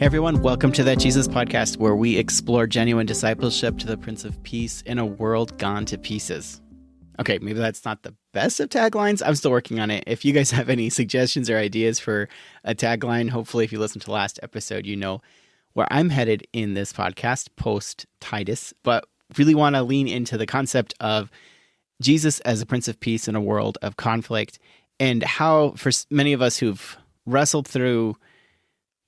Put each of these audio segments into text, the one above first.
Everyone, welcome to That Jesus Podcast, where we explore genuine discipleship to the Prince of Peace in a world gone to pieces. Okay, maybe that's not the best of taglines. I'm still working on it. If you guys have any suggestions or ideas for a tagline, hopefully if you listened to last episode, you know where I'm headed in this podcast post Titus, but really want to lean into the concept of Jesus as a Prince of Peace in a world of conflict, and how for many of us who've wrestled through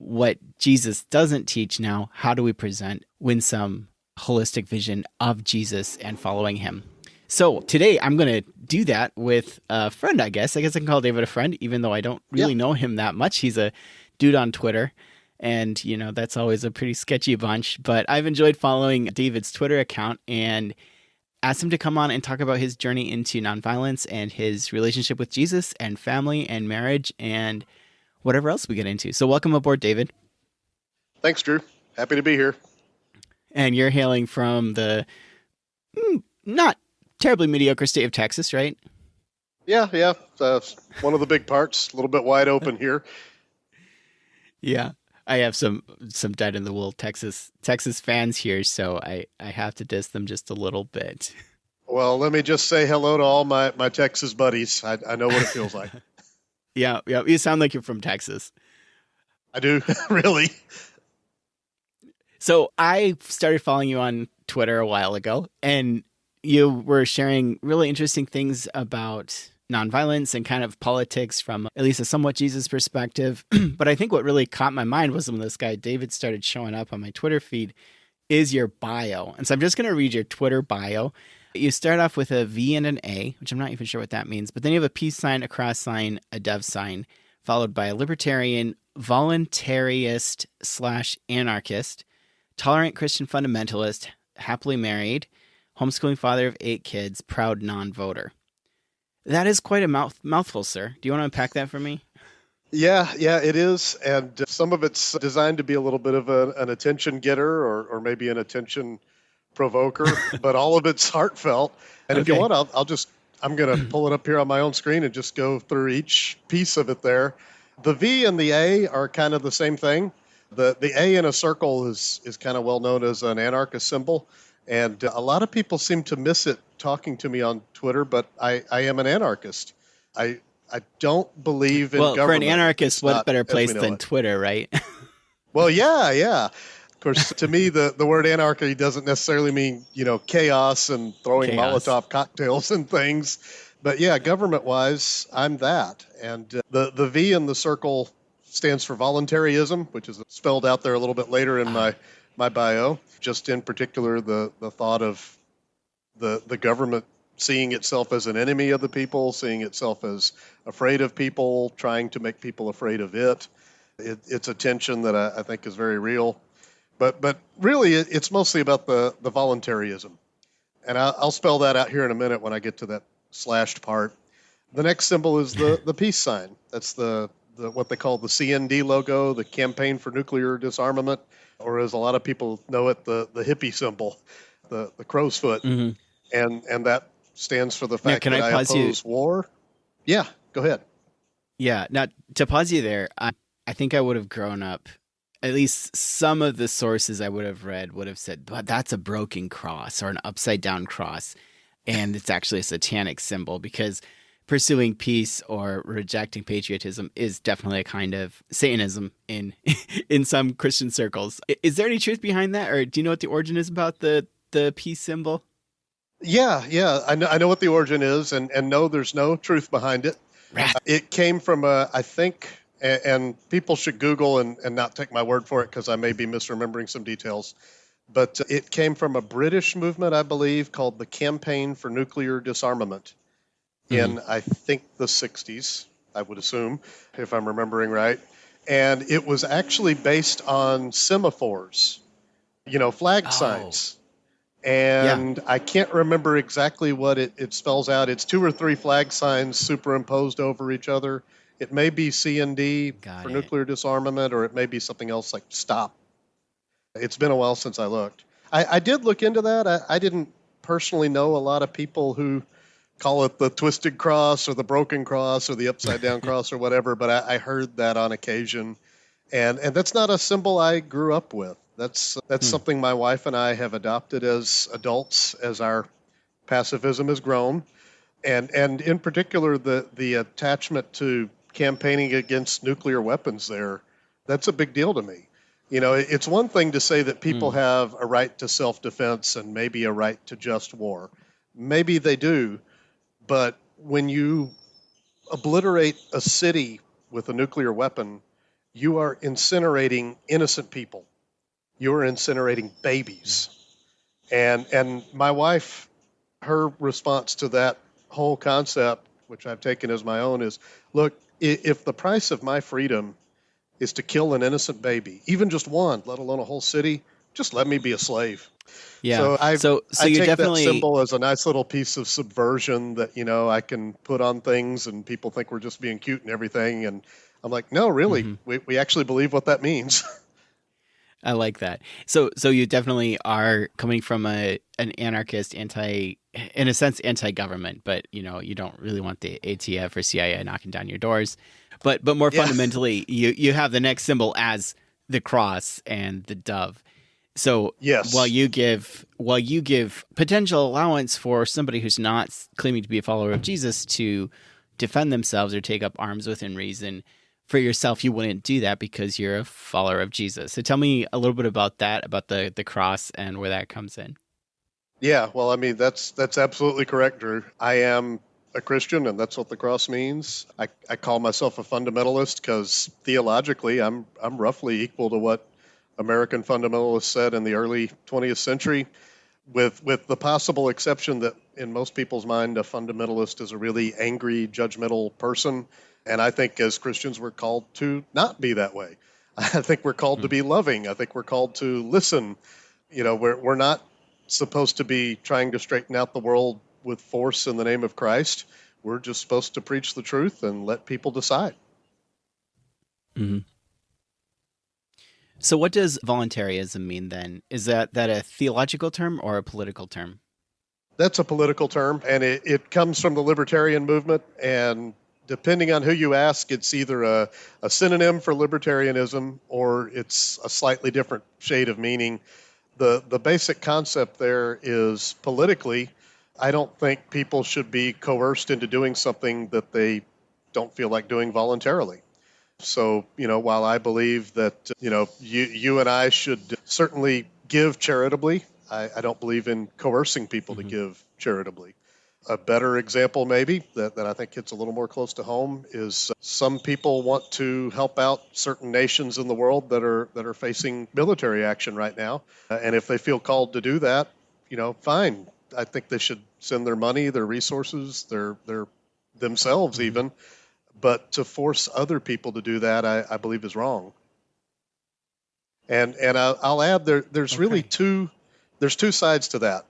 what Jesus doesn't teach now, how do we present winsome, holistic vision of Jesus and following him? So today I'm going to do that with a friend, I guess. I can call David a friend, even though I don't really know him that much. He's a dude on Twitter, and, you know, that's always a pretty sketchy bunch. But I've enjoyed following David's Twitter account and asked him to come on and talk about his journey into nonviolence and his relationship with Jesus and family and marriage and whatever else we get into. So welcome aboard, David. Thanks, Drew. Happy to be here. And you're hailing from the not terribly mediocre state of Texas, right? Yeah. One of the big parts, a little bit wide open here. Yeah. I have some dyed-in-the-wool Texas fans here, so I have to diss them just a little bit. Well, let me just say hello to all my Texas buddies. I know what it feels like. Yeah. You sound like you're from Texas. I do, really. So I started following you on Twitter a while ago, and you were sharing really interesting things about nonviolence and kind of politics from at least a somewhat Jesus perspective. But I think what really caught my mind was when this guy David started showing up on my Twitter feed is your bio. And so I'm just going to read your Twitter bio. You start off with a V and an A, which I'm not even sure what that means, but then you have a peace sign, a cross sign, a dove sign, followed by a libertarian, voluntarist / anarchist, tolerant Christian fundamentalist, happily married, homeschooling father of 8 kids, proud non-voter. That is quite a mouthful, sir. Do you want to unpack that for me? Yeah, it is. And some of it's designed to be a little bit of an attention getter or maybe an attention provoker, but all of it's heartfelt. And if you want, I'm going to pull it up here on my own screen and just go through each piece of it there. The V and the A are kind of the same thing. The A in a circle is kind of well known as an anarchist symbol. And a lot of people seem to miss it talking to me on Twitter, but I am an anarchist. I don't believe in government. Well, for an anarchist, what better place than Twitter, right? Well, yeah. Of course, to me, the word anarchy doesn't necessarily mean, chaos and throwing Molotov cocktails and things. But yeah, government-wise, I'm that. And the V in the circle stands for voluntarism, which is spelled out there a little bit later in my bio. Just in particular, the thought of the government seeing itself as an enemy of the people, seeing itself as afraid of people, trying to make people afraid of it. It's a tension that I think is very real. But really, it's mostly about the voluntarism. And I'll spell that out here in a minute when I get to that slashed part. The next symbol is the peace sign. That's the what they call the CND logo, the Campaign for Nuclear Disarmament, or as a lot of people know it, the hippie symbol, the crow's foot. Mm-hmm. And that stands for the fact that I oppose war. Yeah, go ahead. Yeah, now to pause you there, I think I would have grown up, at least some of the sources I would have read would have said, well, that's a broken cross or an upside down cross. And it's actually a satanic symbol, because pursuing peace or rejecting patriotism is definitely a kind of Satanism in some Christian circles. Is there any truth behind that? Or do you know what the origin is about the peace symbol? Yeah. I know what the origin is, and no, there's no truth behind it. It came from, I think, and people should Google and not take my word for it because I may be misremembering some details, but it came from a British movement, I believe, called the Campaign for Nuclear Disarmament in, I think, the 60s, I would assume, if I'm remembering right. And it was actually based on semaphores, flag signs. And I can't remember exactly what it spells out. It's 2 or 3 flag signs superimposed over each other. It may be CND for nuclear disarmament, or it may be something else like STOP. It's been a while since I looked. I did look into that. I didn't personally know a lot of people who call it the twisted cross or the broken cross or the upside down cross or whatever, but I heard that on occasion. And that's not a symbol I grew up with. That's Hmm. something my wife and I have adopted as adults as our pacifism has grown, and in particular the attachment to campaigning against nuclear weapons there. That's a big deal to me. It's one thing to say that people Hmm. have a right to self-defense and maybe a right to just war. Maybe they do, but when you obliterate a city with a nuclear weapon, you are incinerating innocent people. You are incinerating Yeah. babies. And my wife, her response to that whole concept, which I've taken as my own, is, look, if the price of my freedom is to kill an innocent baby, even just one, let alone a whole city, just let me be a slave. Yeah. So So I you take that definitely. symbol as a nice little piece of subversion that I can put on things, and people think we're just being cute and everything. And I'm like, no, really, Mhm. we actually believe what that means. I like that. So you definitely are coming from an anarchist, in a sense, anti-government, but you don't really want the ATF or CIA knocking down your doors. But more Yeah. fundamentally, you have the next symbol as the cross and the dove. So Yes. while you give potential allowance for somebody who's not claiming to be a follower of Jesus to defend themselves or take up arms within reason, for yourself you wouldn't do that because you're a follower of Jesus. So tell me a little bit about that, about the cross and where that comes in. Yeah. Well, I mean, that's absolutely correct, Drew. I am a Christian, and that's what the cross means. I call myself a fundamentalist because theologically, I'm roughly equal to what American fundamentalists said in the early 20th century, with the possible exception that in most people's mind, a fundamentalist is a really angry, judgmental person. And I think as Christians, we're called to not be that way. I think we're called to Hmm. be loving. I think we're called to listen. We're not supposed to be trying to straighten out the world with force in the name of Christ. We're just supposed to preach the truth and let people decide. Hmm. So what does voluntarism mean then? Is that a theological term or a political term? That's a political term, and it comes from the libertarian movement. And depending on who you ask, it's either a synonym for libertarianism or it's a slightly different shade of meaning. The basic concept there is politically, I don't think people should be coerced into doing something that they don't feel like doing voluntarily. So, while I believe that, you and I should certainly give charitably, I don't believe in coercing people to Hmm. give charitably. A better example, maybe, that I think hits a little more close to home is some people want to help out certain nations in the world that are facing military action right now. And if they feel called to do that, fine. I think they should send their money, their resources, their themselves Hmm. even, but to force other people to do that, I believe is wrong. And I'll add there's really Okay. two sides to that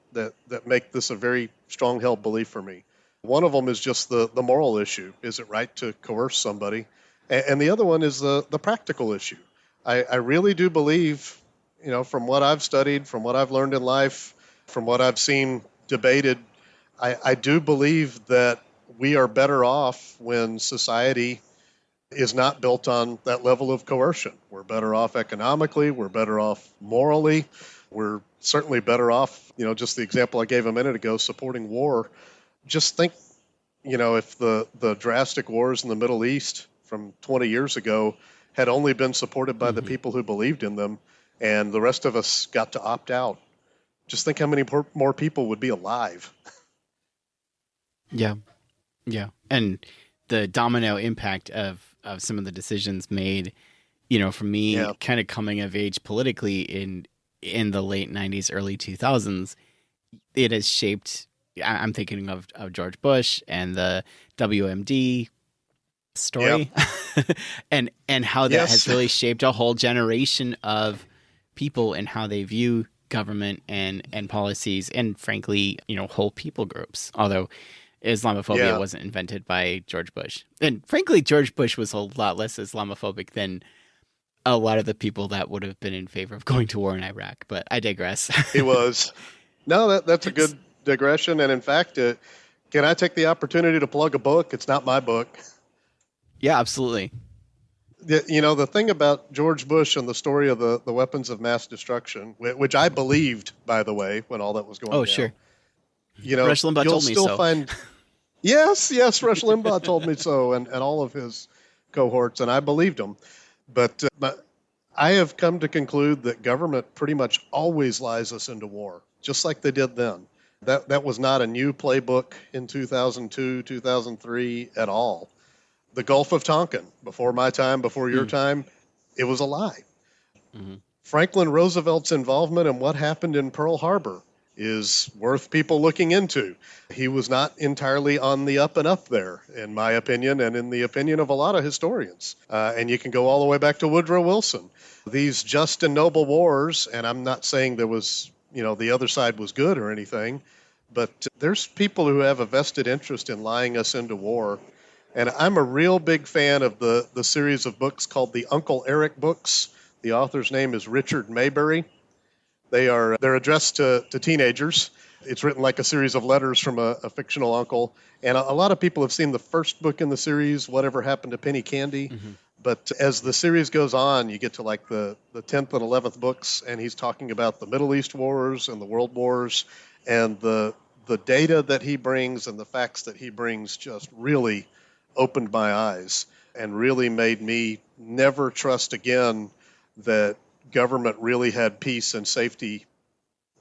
make this a very strong held belief for me. One of them is just the moral issue. Is it right to coerce somebody? And the other one is the practical issue. I really do believe, from what I've studied, from what I've learned in life, from what I've seen debated, I do believe that we are better off when society is not built on that level of coercion. We're better off economically, we're better off morally, we're certainly better off, just the example I gave a minute ago, supporting war. Just think, if the drastic wars in the Middle East from 20 years ago had only been supported by the Hmm. people who believed in them and the rest of us got to opt out, just think how many more people would be alive. Yeah. Yeah. And the domino impact of some of the decisions made, for me Yeah. kind of coming of age politically in the late 90s, early 2000s, it has shaped. I'm thinking of George Bush and the WMD Yep. story, and how that has Yes. really shaped a whole generation of people and how they view government and policies, and frankly, whole people groups. Although Islamophobia Yeah. wasn't invented by George Bush, and frankly, George Bush was a lot less Islamophobic than a lot of the people that would have been in favor of going to war in Iraq. But I digress. He was. No, that's a good digression. And in fact, can I take the opportunity to plug a book? It's not my book. Yeah, absolutely. The thing about George Bush and the story of the weapons of mass destruction, which I believed, by the way, when all that was going Oh, down, sure. Rush Limbaugh you'll told me still so. find, yes, Rush Limbaugh told me so, and all of his cohorts, and I believed him. But I have come to conclude that government pretty much always lies us into war, just like they did then. That was not a new playbook in 2002, 2003 at all. The Gulf of Tonkin, before my time, before your Mm. time, it was a lie. Mm-hmm. Franklin Roosevelt's involvement in what happened in Pearl Harbor is worth people looking into. He was not entirely on the up and up there, in my opinion, and in the opinion of a lot of historians. And you can go all the way back to Woodrow Wilson. These just and noble wars, and I'm not saying there was, the other side was good or anything, but there's people who have a vested interest in lying us into war. And I'm a real big fan of the series of books called the Uncle Eric books. The author's name is Richard Maybury. They're addressed to teenagers. It's written like a series of letters from a fictional uncle. And a lot of people have seen the first book in the series, Whatever Happened to Penny Candy. Mm-hmm. But as the series goes on, you get to like the 10th and 11th books, and he's talking about the Middle East wars and the world wars, and the data that he brings and the facts that he brings just really opened my eyes and really made me never trust again that government really had peace and safety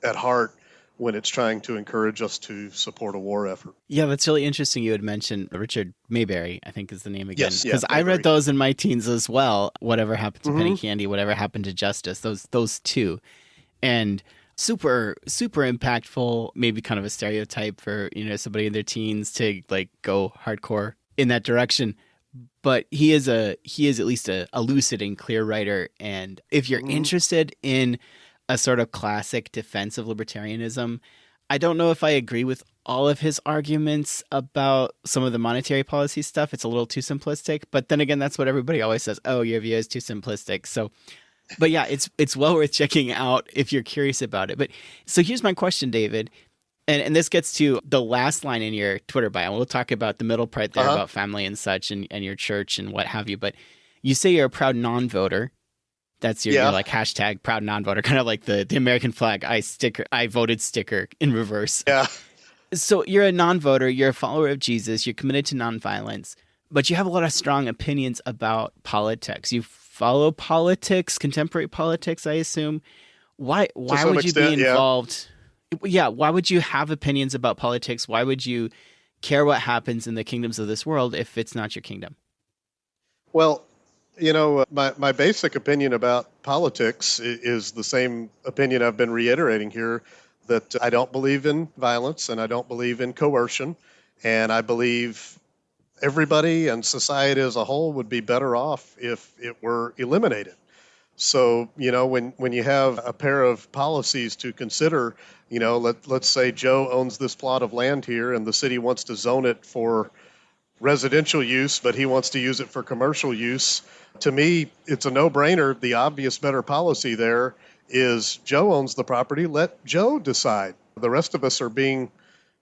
at heart when it's trying to encourage us to support a war effort. Yeah, that's really interesting. You had mentioned Richard Mayberry, I think is the name again. Yes, because I Mayberry. read those in my teens as well. Whatever Happened to Penny Mhm. Candy, Whatever Happened to Justice. Those two, and super impactful. Maybe kind of a stereotype for somebody in their teens to like go hardcore in that direction. But he is at least a lucid and clear writer. And if you're Mhm. interested in a sort of classic defense of libertarianism, I don't know if I agree with all of his arguments about some of the monetary policy stuff. It's a little too simplistic, but then again, that's what everybody always says. Oh, your view is too simplistic. So, but yeah, it's well worth checking out if you're curious about it. But so here's my question, David. And this gets to the last line in your Twitter bio. We'll talk about the middle part there about family and such and your church and what have you. But you say you're a proud non-voter. That's your like hashtag proud non-voter, kind of like the American flag I voted sticker in reverse. Yeah. So you're a non-voter, you're a follower of Jesus, you're committed to nonviolence, but you have a lot of strong opinions about politics. You follow politics, contemporary politics, I assume. Why would you be involved? Yeah, why would you have opinions about politics? Why would you care what happens in the kingdoms of this world if it's not your kingdom? Well, my basic opinion about politics is the same opinion I've been reiterating here, that I don't believe in violence and I don't believe in coercion. And I believe everybody and society as a whole would be better off if it were eliminated. So, when you have a pair of policies to consider, let's say Joe owns this plot of land here and the city wants to zone it for residential use, but he wants to use it for commercial use. To me, it's a no-brainer. The obvious better policy there is Joe owns the property. Let Joe decide. The rest of us are being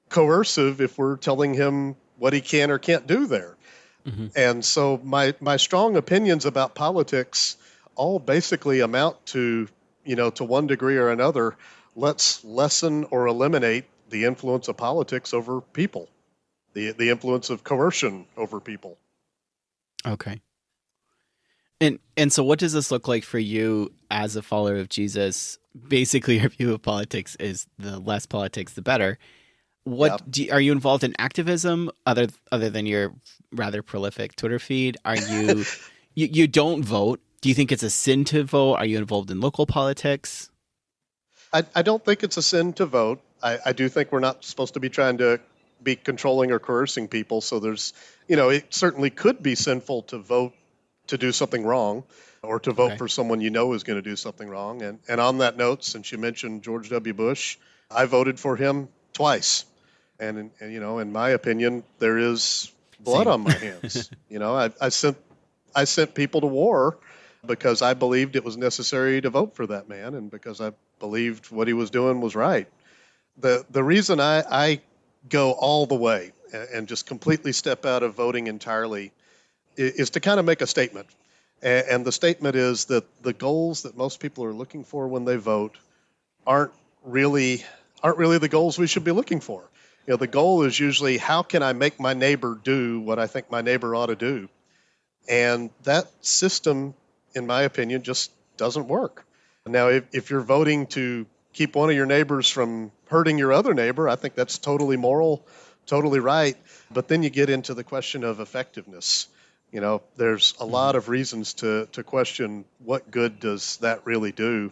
coercive if we're telling him what he can or can't do there. Mm-hmm. And so my strong opinions about politics all basically amount to, to one degree or another, let's lessen or eliminate the influence of politics over people, the influence of coercion over people. Okay. And so what does this look like for you as a follower of Jesus? Basically, your view of politics is the less politics, the better. Are you involved in activism other than your rather prolific Twitter feed? Are you you don't vote? Do you think it's a sin to vote? Are you involved in local politics? I don't think it's a sin to vote. I do think we're not supposed to be trying to be controlling or coercing people. So there's, it certainly could be sinful to vote to do something wrong or to vote for someone is going to do something wrong. And on that note, since you mentioned George W. Bush, I voted for him twice. And in my opinion, there is blood on my hands. I sent people to war because I believed it was necessary to vote for that man and because I believed what he was doing was right. The reason I go all the way and just completely step out of voting entirely is to kind of make a statement. And the statement is that the goals that most people are looking for when they vote aren't really aren't really the goals we should be looking for. The goal is usually how can I make my neighbor do what I think my neighbor ought to do, and that system, in my opinion, just doesn't work. Now, if you're voting to keep one of your neighbors from hurting your other neighbor, I think that's totally moral, totally right. But then you get into the question of effectiveness. There's a lot of reasons to question what good does that really do.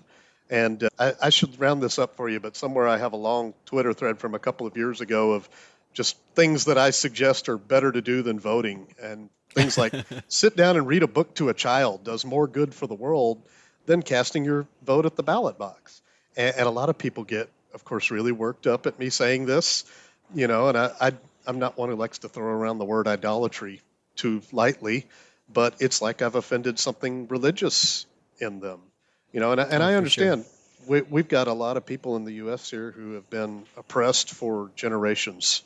And I should round this up for you, but somewhere I have a long Twitter thread from a couple of years ago of just things that I suggest are better to do than voting. And things like sit down and read a book to a child does more good for the world than casting your vote at the ballot box. And a lot of people get, of course, really worked up at me saying this, and I'm not one who likes to throw around the word idolatry too lightly, but it's like I've offended something religious in them. And I understand we've got a lot of people in the U.S. here who have been oppressed for generations.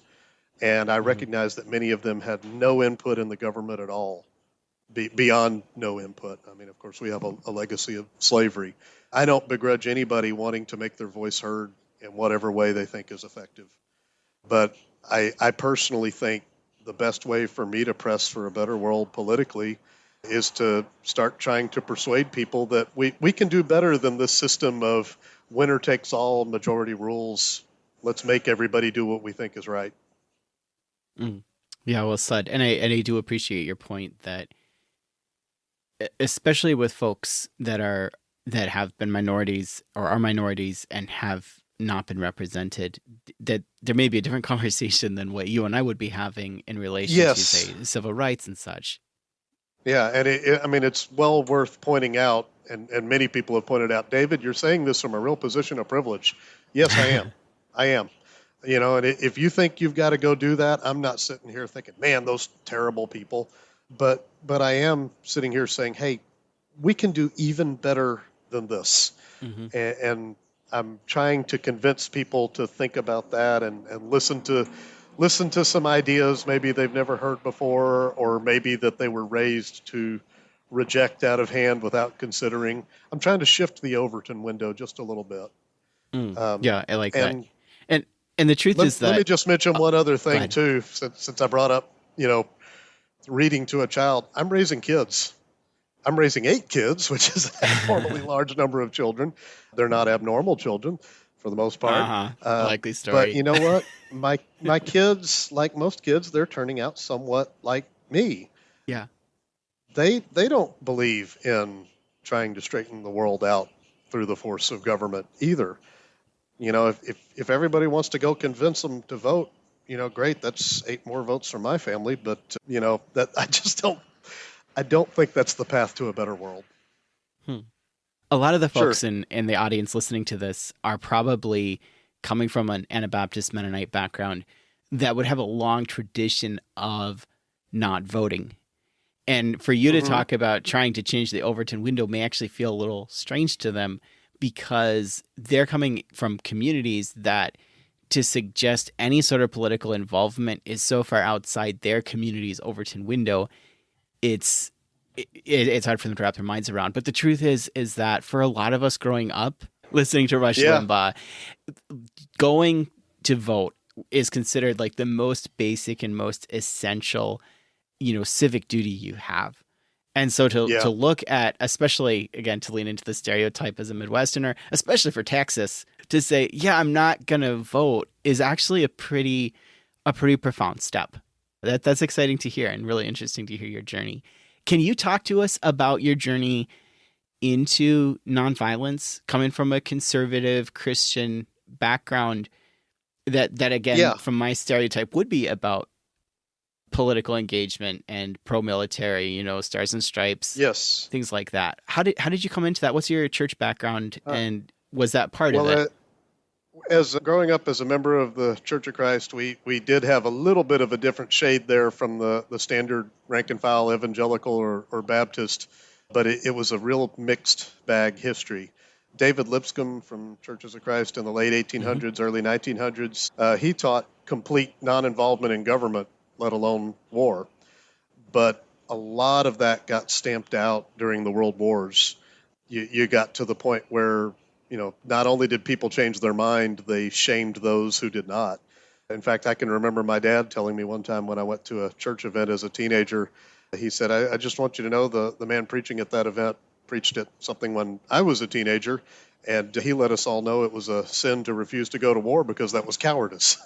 And I recognize that many of them had no input in the government at all, beyond no input. I mean, of course, we have a legacy of slavery. I don't begrudge anybody wanting to make their voice heard in whatever way they think is effective. But I personally think the best way for me to press for a better world politically is to start trying to persuade people that we can do better than this system of winner takes all, majority rules. Let's make everybody do what we think is right. Yeah, well said. And I do appreciate your point that, especially with folks that have been minorities or are minorities and have not been represented, that there may be a different conversation than what you and I would be having in relation to, say, civil rights and such. Yeah, and it's well worth pointing out, and many people have pointed out, David, you're saying this from a real position of privilege. Yes, I am. I am. And if you think you've got to go do that, I'm not sitting here thinking, man, those terrible people. But I am sitting here saying, hey, we can do even better than this. And I'm trying to convince people to think about that and listen to some ideas maybe they've never heard before, or maybe that they were raised to reject out of hand without considering. I'm trying to shift the Overton window just a little bit. Yeah, I like that. And the truth is that... Let me just mention one other thing, too, since I brought up, reading to a child. I'm raising kids. I'm raising 8 kids, which is an abnormally large number of children. They're not abnormal children, for the most part. Likely story. But you know what? My kids, like most kids, they're turning out somewhat like me. Yeah. They don't believe in trying to straighten the world out through the force of government either. If everybody wants to go convince them to vote, great, that's 8 more votes from my family. But, that I don't think that's the path to a better world. A lot of the folks in the audience listening to this are probably coming from an Anabaptist Mennonite background that would have a long tradition of not voting. And for you to talk about trying to change the Overton window may actually feel a little strange to them, because they're coming from communities that to suggest any sort of political involvement is so far outside their community's Overton window, it's hard for them to wrap their minds around. But the truth is that for a lot of us growing up listening to Rush Limbaugh, going to vote is considered like the most basic and most essential, civic duty you have. And so to look at, especially, again, to lean into the stereotype as a Midwesterner, especially for Texas, to say, yeah, I'm not going to vote is actually a pretty profound step. That's exciting to hear and really interesting to hear your journey. Can you talk to us about your journey into nonviolence, coming from a conservative Christian background that again, from my stereotype, would be about political engagement and pro-military, Stars and Stripes, things like that. How did you come into that? What's your church background, and was that part of it? As growing up as a member of the Church of Christ, we did have a little bit of a different shade there from the standard rank and file evangelical or Baptist, but it was a real mixed bag history. David Lipscomb from Churches of Christ in the late 1800s, early 1900s, he taught complete non-involvement in government, let alone war. But a lot of that got stamped out during the world wars. You got to the point where, not only did people change their mind, they shamed those who did not. In fact, I can remember my dad telling me one time when I went to a church event as a teenager, he said, I just want you to know the man preaching at that event preached at something when I was a teenager, and he let us all know it was a sin to refuse to go to war because that was cowardice.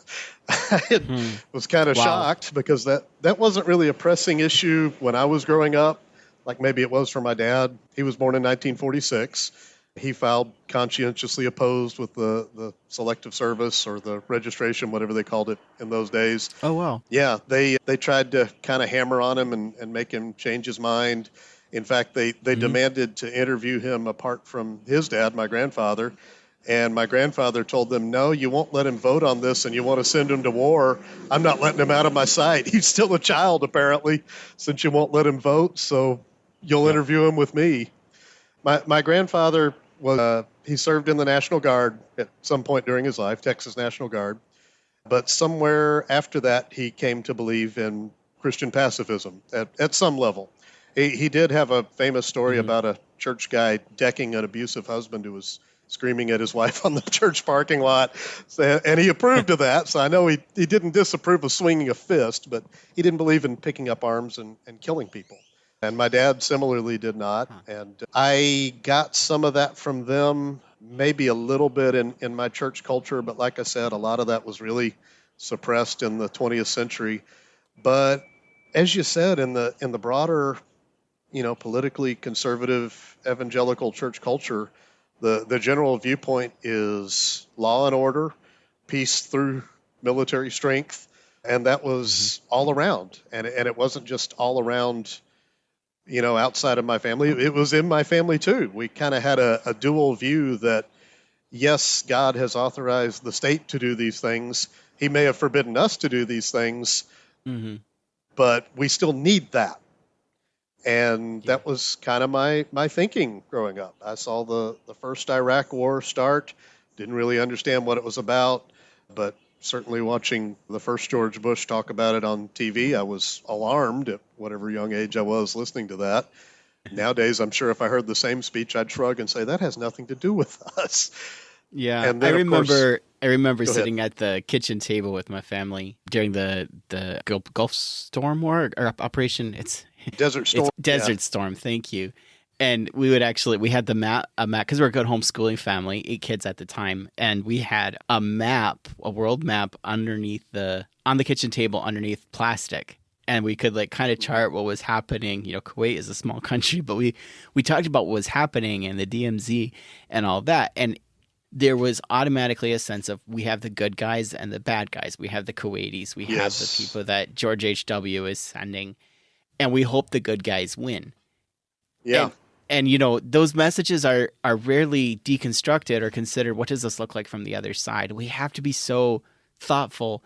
I was kind of shocked because that wasn't really a pressing issue when I was growing up, like maybe it was for my dad. He was born in 1946. He filed conscientiously opposed with the selective service or the registration, whatever they called it in those days. Oh, wow. Yeah, they tried to kind of hammer on him and make him change his mind. In fact, they demanded to interview him apart from his dad, my grandfather. And my grandfather told them, no, you won't let him vote on this and you want to send him to war. I'm not letting him out of my sight. He's still a child, apparently, since you won't let him vote. So you'll interview him with me. My grandfather he served in the National Guard at some point during his life, Texas National Guard. But somewhere after that, he came to believe in Christian pacifism at some level. He did have a famous story about a church guy decking an abusive husband who was screaming at his wife on the church parking lot. And he approved of that. So I know he didn't disapprove of swinging a fist, but he didn't believe in picking up arms and killing people. And my dad similarly did not. And I got some of that from them, maybe a little bit in my church culture. But like I said, a lot of that was really suppressed in the 20th century. But as you said, in the broader, politically conservative evangelical church culture, the general viewpoint is law and order, peace through military strength. And that was all around. And it wasn't just all around, outside of my family. It was in my family too. We kind of had a dual view that, yes, God has authorized the state to do these things. He may have forbidden us to do these things, but we still need that. And that was kind of my thinking growing up. I saw the first Iraq war start, didn't really understand what it was about, but certainly watching the first George Bush talk about it on TV, I was alarmed at whatever young age I was listening to that. Nowadays, I'm sure if I heard the same speech, I'd shrug and say, that has nothing to do with us. Yeah, and then, I remember sitting at the kitchen table with my family during the Gulf Storm War or Operation. It's Desert Storm. It's Desert Storm. Thank you. And we had a map because we're a good homeschooling family, 8 kids at the time, and we had a world map on the kitchen table underneath plastic. And we could kind of chart what was happening. Kuwait is a small country, but we talked about what was happening in the DMZ and all that. And there was automatically a sense of we have the good guys and the bad guys. We have the Kuwaitis. We have the people that George H.W. is sending. And we hope the good guys win. Yeah. And those messages are rarely deconstructed or considered, what does this look like from the other side? We have to be so thoughtful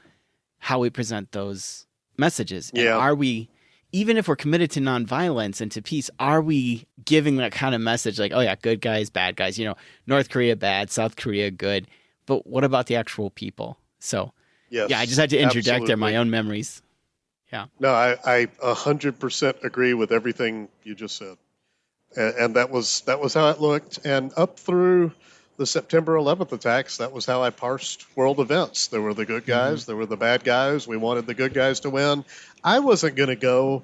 how we present those messages. And are we, even if we're committed to nonviolence and to peace, are we giving that kind of message like, oh yeah, good guys, bad guys, North Korea bad, South Korea good. But what about the actual people? So I just had to interject there my own memories. Yeah. No, I 100% agree with everything you just said. And that was how it looked. And up through the September 11th attacks, that was how I parsed world events. There were the good guys, there were the bad guys. We wanted the good guys to win. I wasn't going to go.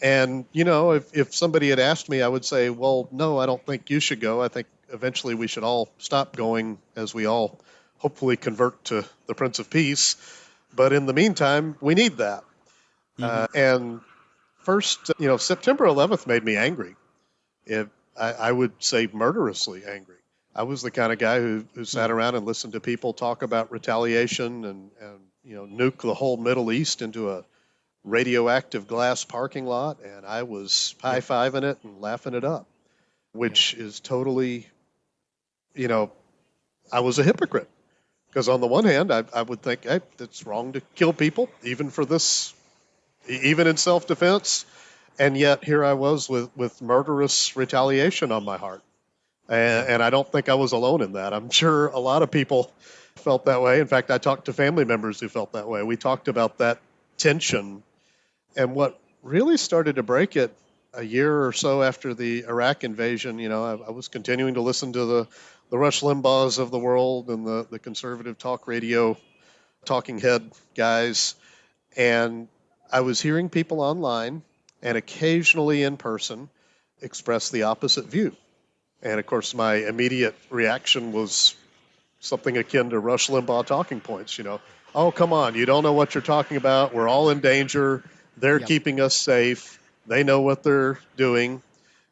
And, if somebody had asked me, I would say, well, no, I don't think you should go. I think eventually we should all stop going as we all hopefully convert to the Prince of Peace. But in the meantime, we need that. And first, September 11th made me angry. I would say murderously angry. I was the kind of guy who sat around and listened to people talk about retaliation and nuke the whole Middle East into a radioactive glass parking lot, and I was high-fiving it and laughing it up, which is totally, I was a hypocrite. Because on the one hand, I would think, hey, it's wrong to kill people, even in self-defense. And yet here I was with murderous retaliation on my heart. And I don't think I was alone in that. I'm sure a lot of people felt that way. In fact, I talked to family members who felt that way. We talked about that tension. And what really started to break it a year or so after the Iraq invasion. I was continuing to listen to the Rush Limbaughs of the world and the conservative talk radio talking head guys. And I was hearing people online and occasionally in person express the opposite view. And of course, my immediate reaction was something akin to Rush Limbaugh talking points. Oh, come on, you don't know what you're talking about. We're all in danger. They're Yep. keeping us safe. They know what they're doing.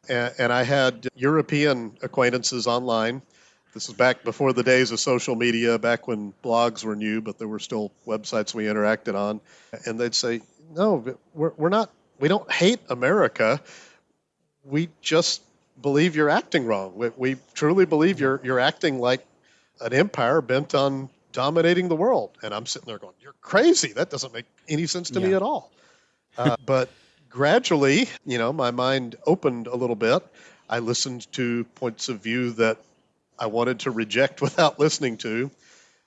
And I had European acquaintances online. This is back before the days of social media, back when blogs were new, but there were still websites we interacted on. And they'd say, no, we're not, we don't hate America. We just believe you're acting wrong. We truly believe you're acting like an empire bent on dominating the world. And I'm sitting there going, you're crazy. That doesn't make any sense to me at all. But gradually, my mind opened a little bit. I listened to points of view that I wanted to reject without listening to.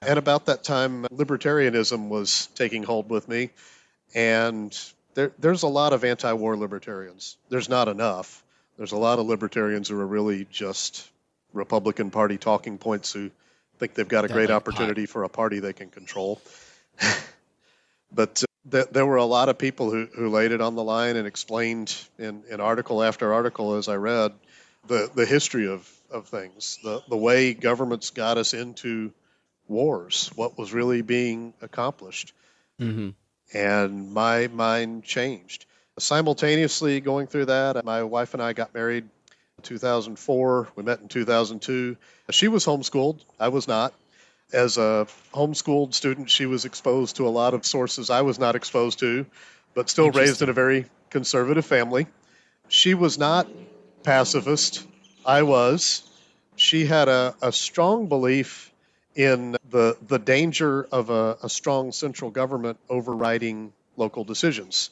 And about that time, libertarianism was taking hold with me. And there's a lot of anti-war libertarians. There's not enough. There's a lot of libertarians who are really just Republican Party talking points who think they've got a great opportunity for a party they can control. But there were a lot of people who laid it on the line and explained in article after article as I read the history of things, the way governments got us into wars, what was really being accomplished. Mm-hmm. And my mind changed. Simultaneously going through that, my wife and I got married in 2004. We met in 2002. She was homeschooled. I was not. As a homeschooled student, she was exposed to a lot of sources I was not exposed to, but still raised in a very conservative family. She was not pacifist. I was. She had a strong belief in the danger of a strong central government overriding local decisions,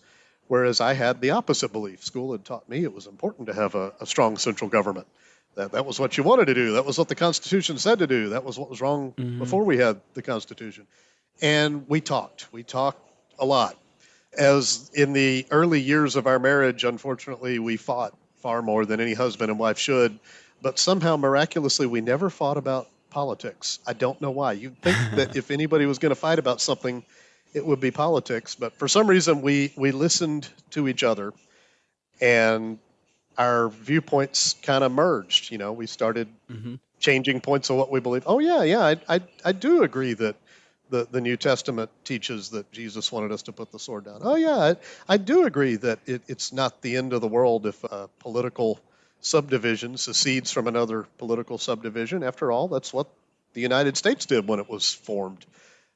whereas I had the opposite belief. School had taught me it was important to have a strong central government. That was what you wanted to do. That was what the Constitution said to do. That was what was wrong before we had the Constitution. And we talked. We talked a lot. As in the early years of our marriage, unfortunately, we fought far more than any husband and wife should. But somehow, miraculously, we never fought about politics. I don't know why. You'd think that if anybody was going to fight about something, it would be politics. But for some reason, we listened to each other, and our viewpoints kind of merged. We started changing points of what we believe. Oh, yeah, I do agree that the New Testament teaches that Jesus wanted us to put the sword down. Oh, yeah, I do agree that it's not the end of the world if a political subdivision secedes from another political subdivision. After all, that's what the United States did when it was formed.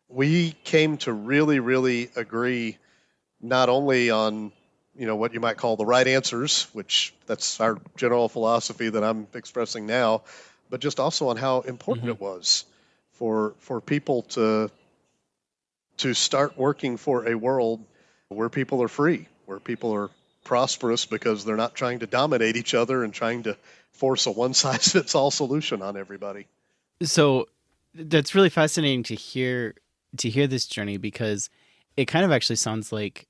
We came to really, really agree not only on what you might call the right answers, which that's our general philosophy that I'm expressing now, but just also on how important it was for people to start working for a world where people are free, where people are prosperous because they're not trying to dominate each other and trying to force a one-size-fits-all solution on everybody. So that's really fascinating to hear this journey, because it kind of actually sounds like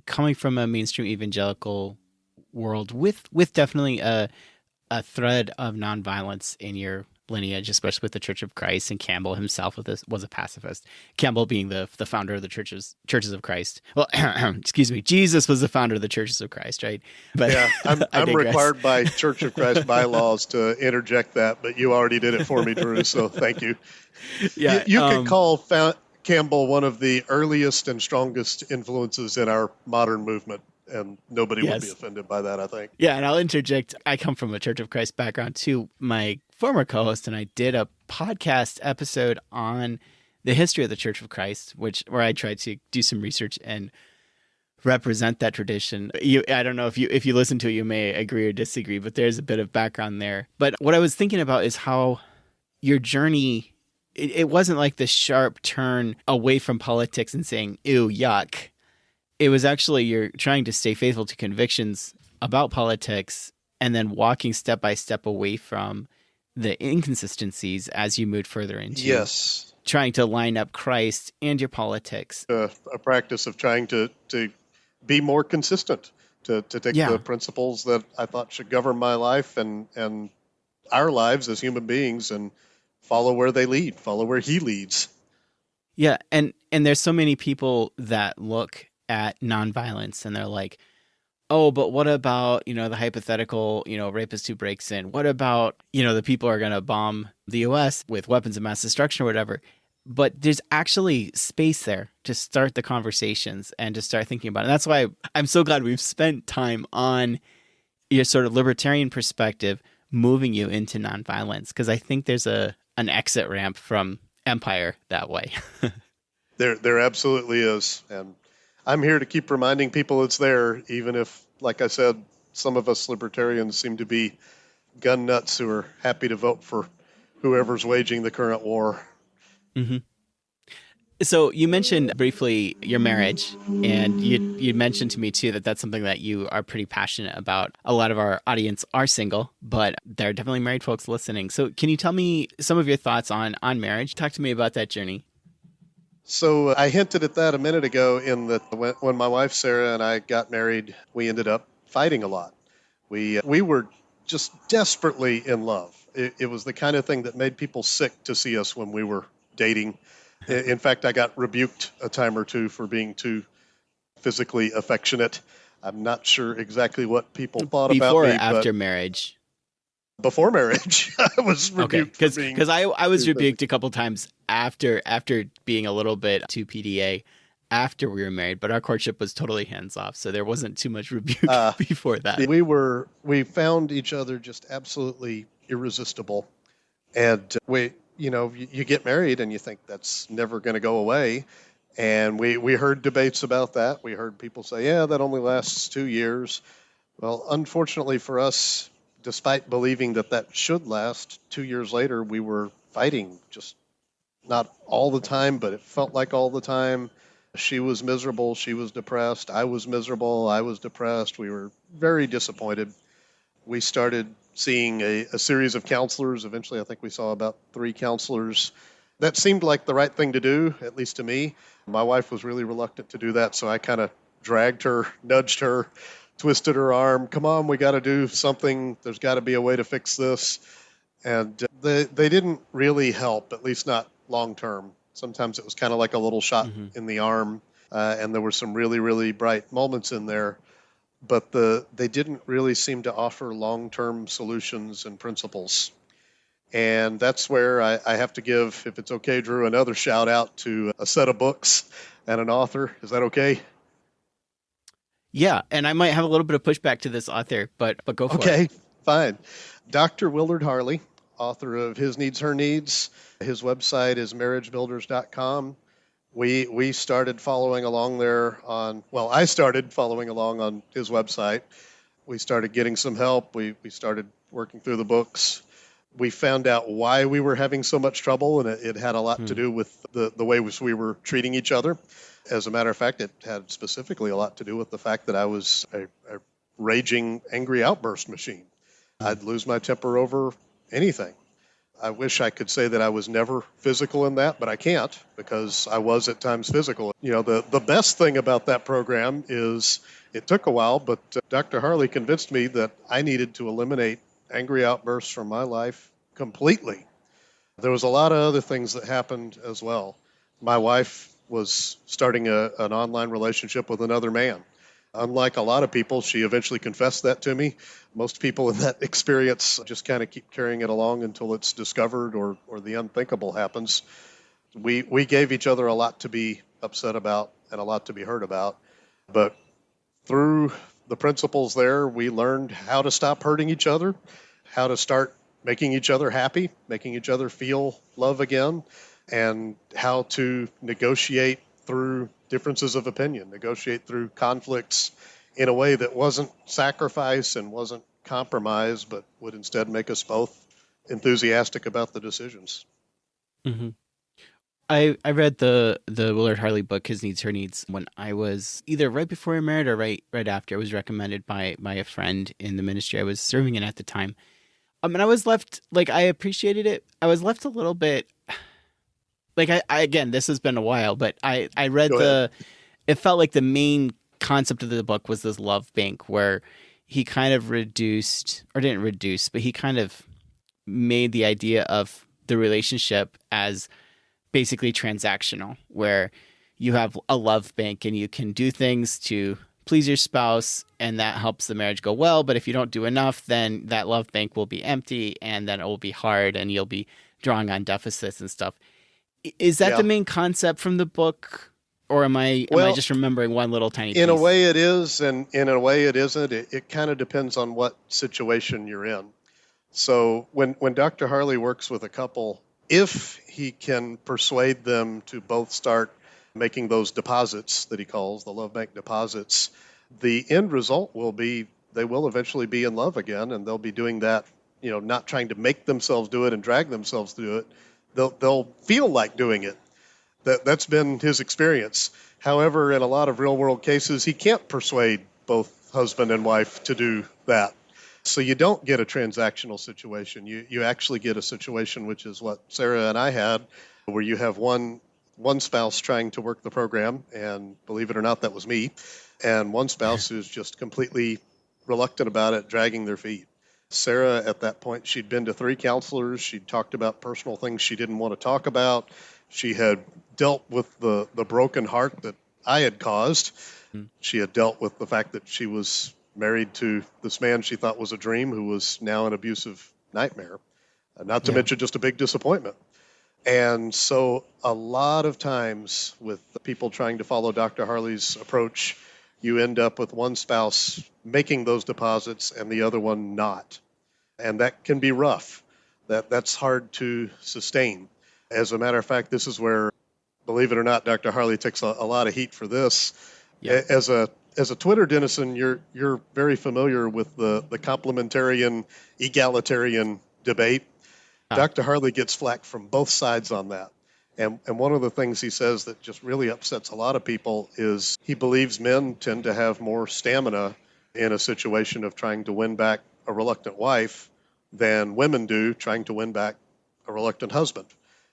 coming from a mainstream evangelical world with definitely a thread of nonviolence in your lineage, especially with the Church of Christ, and Campbell himself was a pacifist. Campbell being the founder of the churches of Christ. Well, excuse me, Jesus was the founder of the Churches of Christ, right? But yeah, I'm required by Church of Christ bylaws to interject that, but you already did it for me, Drew. So thank you. Yeah, you could call Campbell one of the earliest and strongest influences in our modern movement, and nobody would be offended by that, I think. Yeah, and I'll interject. I come from a Church of Christ background too. My former co-host and I did a podcast episode on the history of the Church of Christ, where I tried to do some research and represent that tradition. I don't know if you listen to it, you may agree or disagree, but there's a bit of background there. But what I was thinking about is how your journey, it wasn't like this sharp turn away from politics and saying, ew, yuck. It was actually you're trying to stay faithful to convictions about politics and then walking step by step away from the inconsistencies as you moved further into trying to line up Christ and your politics. A practice of trying to be more consistent, to take the Yeah. principles that I thought should govern my life and our lives as human beings and follow where they lead, follow where he leads. Yeah, and there's so many people that look at nonviolence and they're like, "Oh, but what about, the hypothetical, rapist who breaks in? What about, the people are going to bomb the US with weapons of mass destruction or whatever?" But there's actually space there to start the conversations and to start thinking about it. And that's why I'm so glad we've spent time on your sort of libertarian perspective moving you into nonviolence, because I think there's an exit ramp from empire that way. There absolutely is. And I'm here to keep reminding people it's there, even if, like I said, some of us libertarians seem to be gun nuts who are happy to vote for whoever's waging the current war. Mm-hmm. So you mentioned briefly your marriage, and you mentioned to me too that that's something that you are pretty passionate about. A lot of our audience are single, but there are definitely married folks listening. So can you tell me some of your thoughts on marriage? Talk to me about that journey. So I hinted at that a minute ago in that when my wife Sarah and I got married, we ended up fighting a lot. We were just desperately in love. It was the kind of thing that made people sick to see us when we were dating. In fact, I got rebuked a time or two for being too physically affectionate. I'm not sure exactly what people thought about Before or me, but after marriage? before marriage, I was Okay, rebuked for being because I was too rebuked physical. a couple times after being a little bit too PDA after we were married, but our courtship was totally hands off, so there wasn't too much rebuke before that. We found each other just absolutely irresistible, and you get married and you think that's never going to go away. And we heard debates about that. We heard people say, yeah, that only lasts 2 years. Well, unfortunately for us, despite believing that that should last, 2 years later, we were fighting, just not all the time, but it felt like all the time. She was miserable. She was depressed. I was miserable. I was depressed. We were very disappointed. We started seeing a series of counselors. Eventually, I think we saw about 3 counselors. That seemed like the right thing to do, at least to me. My wife was really reluctant to do that, so I kind of dragged her, nudged her, twisted her arm. Come on, we got to do something. There's got to be a way to fix this. And they didn't really help, at least not long term. Sometimes it was kind of like a little shot Mm-hmm. in the arm, and there were some really, really bright moments in there. But they didn't really seem to offer long term solutions and principles. And that's where I have to give, if it's okay, Drew, another shout out to a set of books and an author. Is that okay? Yeah, and I might have a little bit of pushback to this author, but go for it. Okay, fine. Dr. Willard Harley, author of His Needs, Her Needs. His website is marriagebuilders.com. We started following along there I started following along on his website. We started getting some help. We started working through the books. We found out why we were having so much trouble, and it had a lot to do with the way we were treating each other. As a matter of fact, it had specifically a lot to do with the fact that I was a raging, angry outburst machine. I'd lose my temper over anything. I wish I could say that I was never physical in that, but I can't because I was at times physical. The best thing about that program is it took a while, but Dr. Harley convinced me that I needed to eliminate angry outbursts from my life completely. There was a lot of other things that happened as well. My wife was starting an online relationship with another man. Unlike a lot of people, she eventually confessed that to me. Most people in that experience just kind of keep carrying it along until it's discovered or the unthinkable happens. We gave each other a lot to be upset about and a lot to be hurt about. But through the principles there, we learned how to stop hurting each other, how to start making each other happy, making each other feel love again, and how to negotiate through differences of opinion, negotiate through conflicts in a way that wasn't sacrifice and wasn't compromise, but would instead make us both enthusiastic about the decisions. Mm-hmm. I read the Willard Harley book, His Needs, Her Needs, when I was either right before I married or right after. It was recommended by a friend in the ministry I was serving in at the time. And I was left, I appreciated it. I was left a little bit, I again, this has been a while, but I read Go ahead. it felt like the main concept of the book was this love bank where he kind of reduced, or didn't reduce, but he kind of made the idea of the relationship as basically transactional, where you have a love bank and you can do things to please your spouse and that helps the marriage go well. But if you don't do enough, then that love bank will be empty and then it will be hard and you'll be drawing on deficits and stuff. Is that the main concept from the book? Or am I just remembering one little tiny piece? In a way it is, and in a way it isn't. It kind of depends on what situation you're in. So when Dr. Harley works with a couple, if he can persuade them to both start making those deposits that he calls the love bank deposits, the end result will be they will eventually be in love again, and they'll be doing that, not trying to make themselves do it and drag themselves to do it. They'll feel like doing it. That's been his experience. However, in a lot of real world cases, he can't persuade both husband and wife to do that. So you don't get a transactional situation. You actually get a situation, which is what Sarah and I had, where you have one spouse trying to work the program, and believe it or not, that was me, and one spouse who's just completely reluctant about it, dragging their feet. Sarah, at that point, she'd been to 3 counselors. She'd talked about personal things she didn't want to talk about. She had dealt with the broken heart that I had caused. She had dealt with the fact that she was married to this man she thought was a dream, who was now an abusive nightmare, not to mention just a big disappointment. And so a lot of times with people trying to follow Dr. Harley's approach, you end up with one spouse making those deposits and the other one not. And that can be rough. That's hard to sustain. As a matter of fact, this is where, believe it or not, Dr. Harley takes a lot of heat for this. Yeah. As a Twitter denizen, you're very familiar with the complementarian, egalitarian debate. Dr. Harley gets flack from both sides on that. And one of the things he says that just really upsets a lot of people is he believes men tend to have more stamina in a situation of trying to win back a reluctant wife than women do trying to win back a reluctant husband.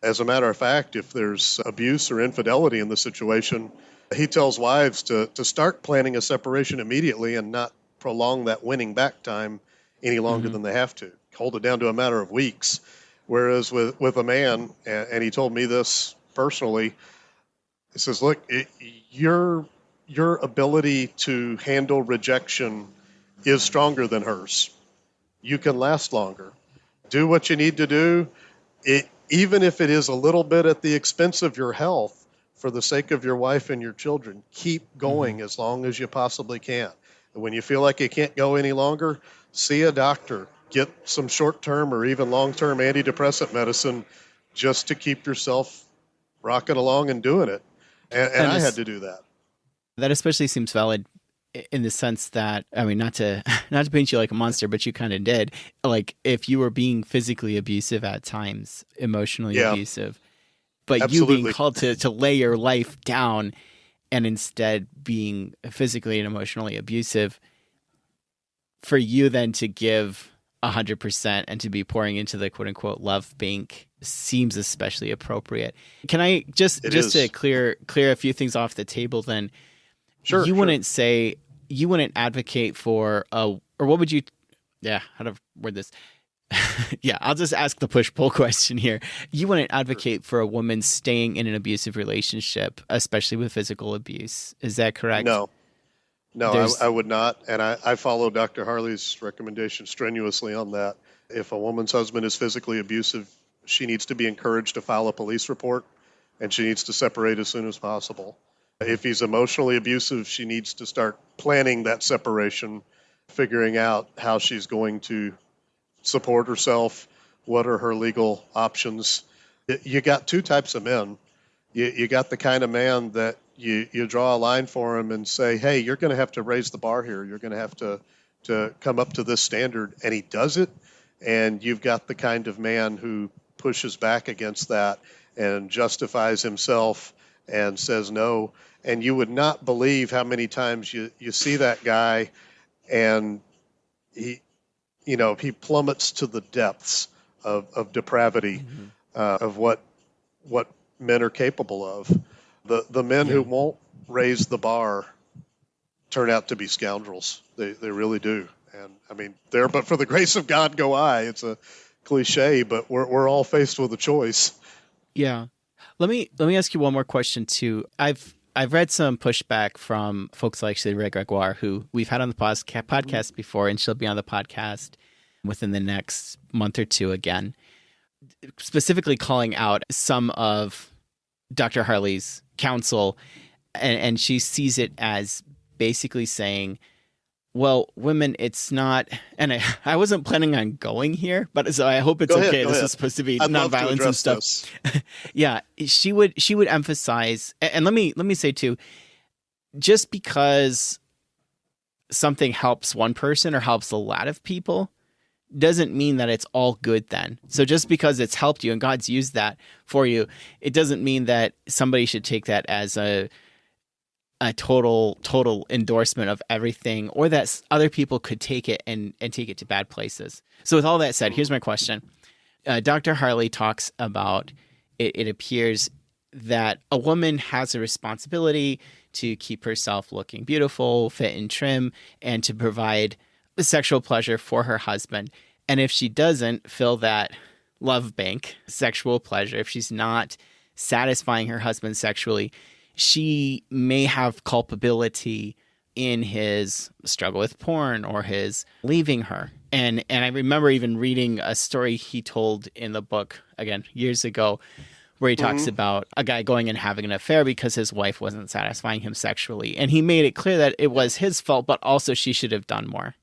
As a matter of fact, if there's abuse or infidelity in the situation, he tells wives to start planning a separation immediately and not prolong that winning back time any longer than they have to. Hold it down to a matter of weeks. Whereas with a man, and he told me this personally, he says, look, your ability to handle rejection is stronger than hers. You can last longer. Do what you need to do. Even if it is a little bit at the expense of your health, for the sake of your wife and your children, keep going as long as you possibly can. And when you feel like you can't go any longer, see a doctor. Get some short-term or even long-term antidepressant medicine just to keep yourself rocking along and doing it. And I had to do that. That especially seems valid in the sense that, I mean, not to paint you like a monster, but you kind of did. Like, if you were being physically abusive at times, emotionally abusive, but Absolutely. you being called to lay your life down and instead being physically and emotionally abusive, for you then to give 100% and to be pouring into the quote unquote love bank seems especially appropriate. Can I just to clear a few things off the table then? Sure. You wouldn't advocate for or what would you, how to word this? I'll just ask the push-pull question here. You wouldn't advocate for a woman staying in an abusive relationship, especially with physical abuse. Is that correct? No, I would not. And I follow Dr. Harley's recommendation strenuously on that. If a woman's husband is physically abusive, she needs to be encouraged to file a police report, and she needs to separate as soon as possible. If he's emotionally abusive, she needs to start planning that separation, figuring out how she's going to support herself, what are her legal options. You got 2 types of men. You got the kind of man that you draw a line for him and say, hey, you're going to have to raise the bar here. You're going to have to come up to this standard, and he does it. And you've got the kind of man who pushes back against that and justifies himself and says no. And you would not believe how many times you see that guy and he plummets to the depths of depravity, of what men are capable of. The men who won't raise the bar turn out to be scoundrels. They really do. And I mean, there, but for the grace of God go I. It's a cliche, but we're all faced with a choice. Yeah. Let me ask you one more question too. I've read some pushback from folks like Shirley Gregoire, who we've had on the podcast before, and she'll be on the podcast within the next month or two again, specifically calling out some of Dr. Harley's counsel, and she sees it as basically saying, well, women, it's not, and I wasn't planning on going here, but so I hope it's Go okay. ahead, This is supposed to be I'd love to nonviolence and address stuff. this. Yeah, she would emphasize, and let me say too, just because something helps one person or helps a lot of people doesn't mean that it's all good then. So just because it's helped you and God's used that for you, it doesn't mean that somebody should take that as a total endorsement of everything, or that other people could take it and take it to bad places. So with all that said, here's my question. Dr. Harley talks about it appears that a woman has a responsibility to keep herself looking beautiful, fit and trim, and to provide sexual pleasure for her husband. And if she doesn't fill that love bank, sexual pleasure, if she's not satisfying her husband sexually, she may have culpability in his struggle with porn or his leaving her. And I remember even reading a story he told in the book, again, years ago, where he talks about a guy going and having an affair because his wife wasn't satisfying him sexually. And he made it clear that it was his fault, but also she should have done more.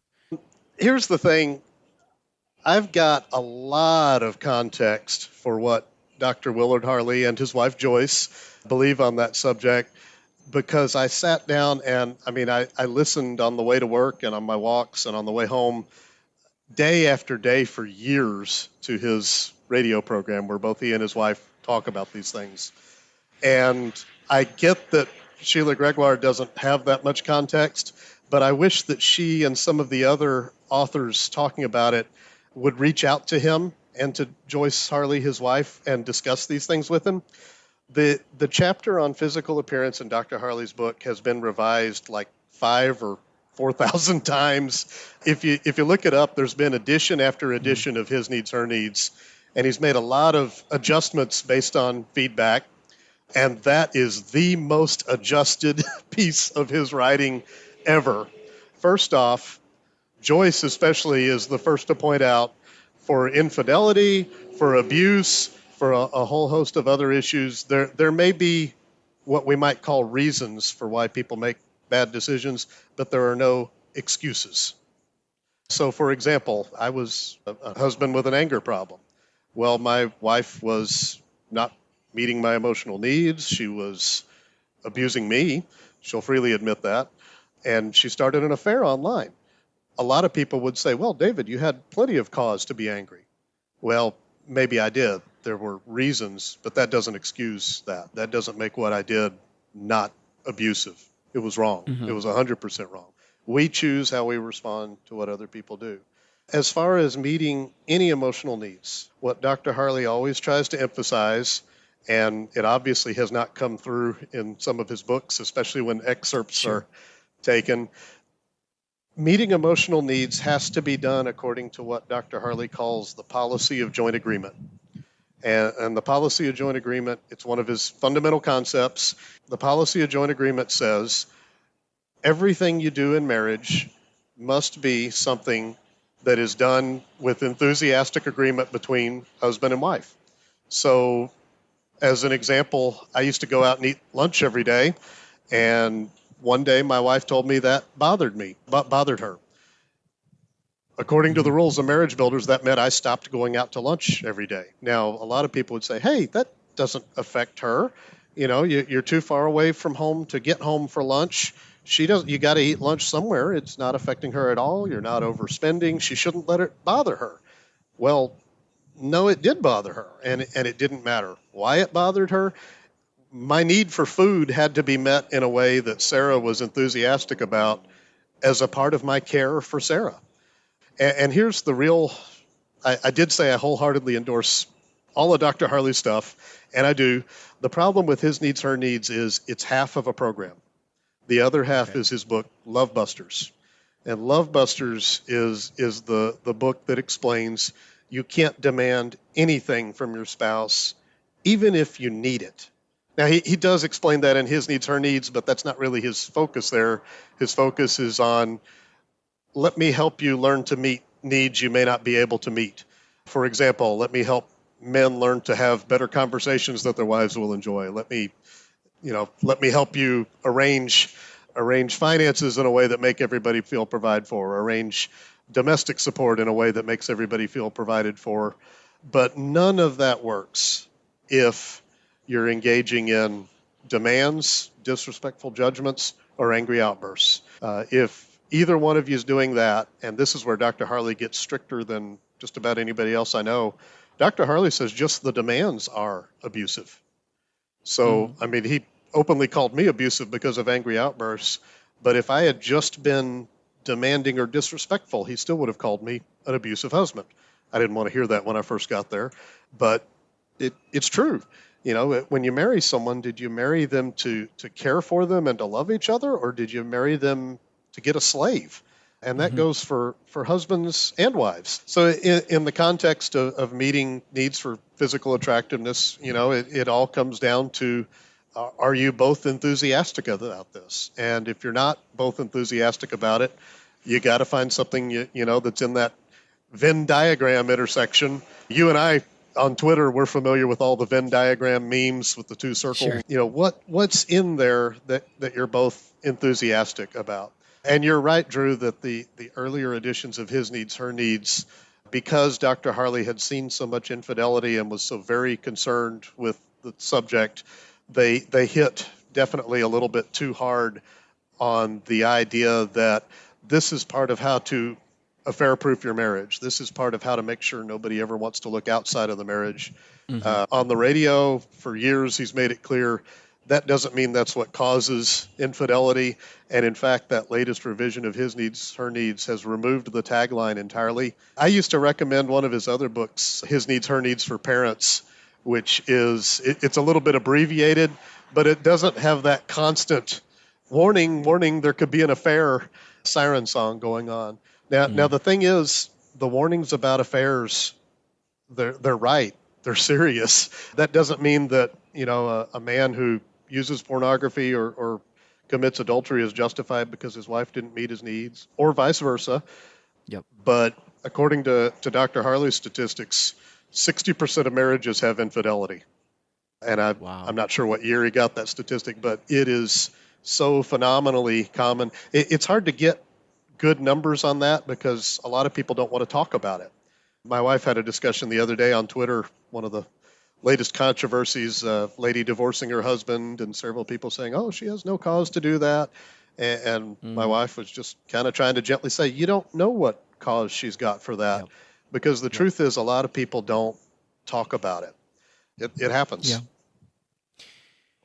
Here's the thing. I've got a lot of context for what Dr. Willard Harley and his wife Joyce believe on that subject, because I sat down and I listened on the way to work and on my walks and on the way home day after day for years to his radio program where both he and his wife talk about these things. And I get that Sheila Gregoire doesn't have that much context, but I wish that she and some of the other authors talking about it would reach out to him and to Joyce Harley, his wife, and discuss these things with him. The chapter on physical appearance in Dr. Harley's book has been revised like 5,000 or 4,000 times. If you look it up, there's been edition after edition of His Needs, Her Needs, and he's made a lot of adjustments based on feedback, and that is the most adjusted piece of his writing ever. First off, Joyce especially is the first to point out for infidelity, for abuse, for a whole host of other issues, there may be what we might call reasons for why people make bad decisions, but there are no excuses. So, for example, I was a husband with an anger problem. Well, my wife was not meeting my emotional needs. She was abusing me. She'll freely admit that. And she started an affair online. A lot of people would say, well, David, you had plenty of cause to be angry. Well, maybe I did. There were reasons, but that doesn't excuse that. That doesn't make what I did not abusive. It was wrong. Mm-hmm. It was 100% wrong. We choose how we respond to what other people do. As far as meeting any emotional needs, what Dr. Harley always tries to emphasize, and it obviously has not come through in some of his books, especially when excerpts are taken, meeting emotional needs has to be done according to what Dr. Harley calls the policy of joint agreement. And the policy of joint agreement, it's one of his fundamental concepts. The policy of joint agreement says everything you do in marriage must be something that is done with enthusiastic agreement between husband and wife. So, as an example, I used to go out and eat lunch every day, and one day my wife told me that bothered her. According to the rules of marriage builders, that meant I stopped going out to lunch every day. Now, a lot of people would say, hey, that doesn't affect her. You know, you're too far away from home to get home for lunch. You got to eat lunch somewhere. It's not affecting her at all. You're not overspending. She shouldn't let it bother her. Well, no, it did bother her, and it didn't matter why it bothered her. My need for food had to be met in a way that Sarah was enthusiastic about as a part of my care for Sarah. And here's the real, I did say I wholeheartedly endorse all of Dr. Harley's stuff, and I do. The problem with His Needs, Her Needs is it's half of a program. The other half Okay. is his book, Love Busters. And Love Busters is the book that explains you can't demand anything from your spouse, even if you need it. Now, he does explain that in His Needs, Her Needs, but that's not really his focus there. His focus is on, let me help you learn to meet needs you may not be able to meet. For example, let me help men learn to have better conversations that their wives will enjoy. Let me help you arrange finances in a way that make everybody feel provided for, arrange domestic support in a way that makes everybody feel provided for. But none of that works if you're engaging in demands, disrespectful judgments, or angry outbursts. If either one of you is doing that, and this is where Dr. Harley gets stricter than just about anybody else I know, Dr. Harley says just the demands are abusive. So, I mean, he openly called me abusive because of angry outbursts. But if I had just been demanding or disrespectful, he still would have called me an abusive husband. I didn't want to hear that when I first got there, but it's true. When you marry someone, did you marry them to care for them and to love each other, or did you marry them to get a slave? And that goes for husbands and wives. So in the context of meeting needs for physical attractiveness, it all comes down to, are you both enthusiastic about this? And if you're not both enthusiastic about it, you got to find something, that's in that Venn diagram intersection. You and I on Twitter, we're familiar with all the Venn diagram memes with the two circles. Sure. What's in there that you're both enthusiastic about? And you're right, Drew, that the earlier editions of His Needs, Her Needs, because Dr. Harley had seen so much infidelity and was so very concerned with the subject, they hit definitely a little bit too hard on the idea that this is part of how to affair-proof your marriage. This is part of how to make sure nobody ever wants to look outside of the marriage. On the radio, for years, he's made it clear that doesn't mean that's what causes infidelity. And in fact, that latest revision of His Needs, Her Needs has removed the tagline entirely. I used to recommend one of his other books, His Needs, Her Needs for Parents, which it's a little bit abbreviated, but it doesn't have that constant warning, there could be an affair siren song going on. Now the thing is, the warnings about affairs, they're right. They're serious. That doesn't mean that, a man who uses pornography or commits adultery is justified because his wife didn't meet his needs, or vice versa. Yep. But according to Dr. Harley's statistics, 60% of marriages have infidelity. And I'm not sure what year he got that statistic, but it is so phenomenally common. It's hard to get good numbers on that because a lot of people don't want to talk about it. My wife had a discussion the other day on Twitter, one of the latest controversies, lady divorcing her husband, and several people saying, oh, she has no cause to do that. And my wife was just kind of trying to gently say, you don't know what cause she's got for that. Because the truth is, a lot of people don't talk about it. It happens.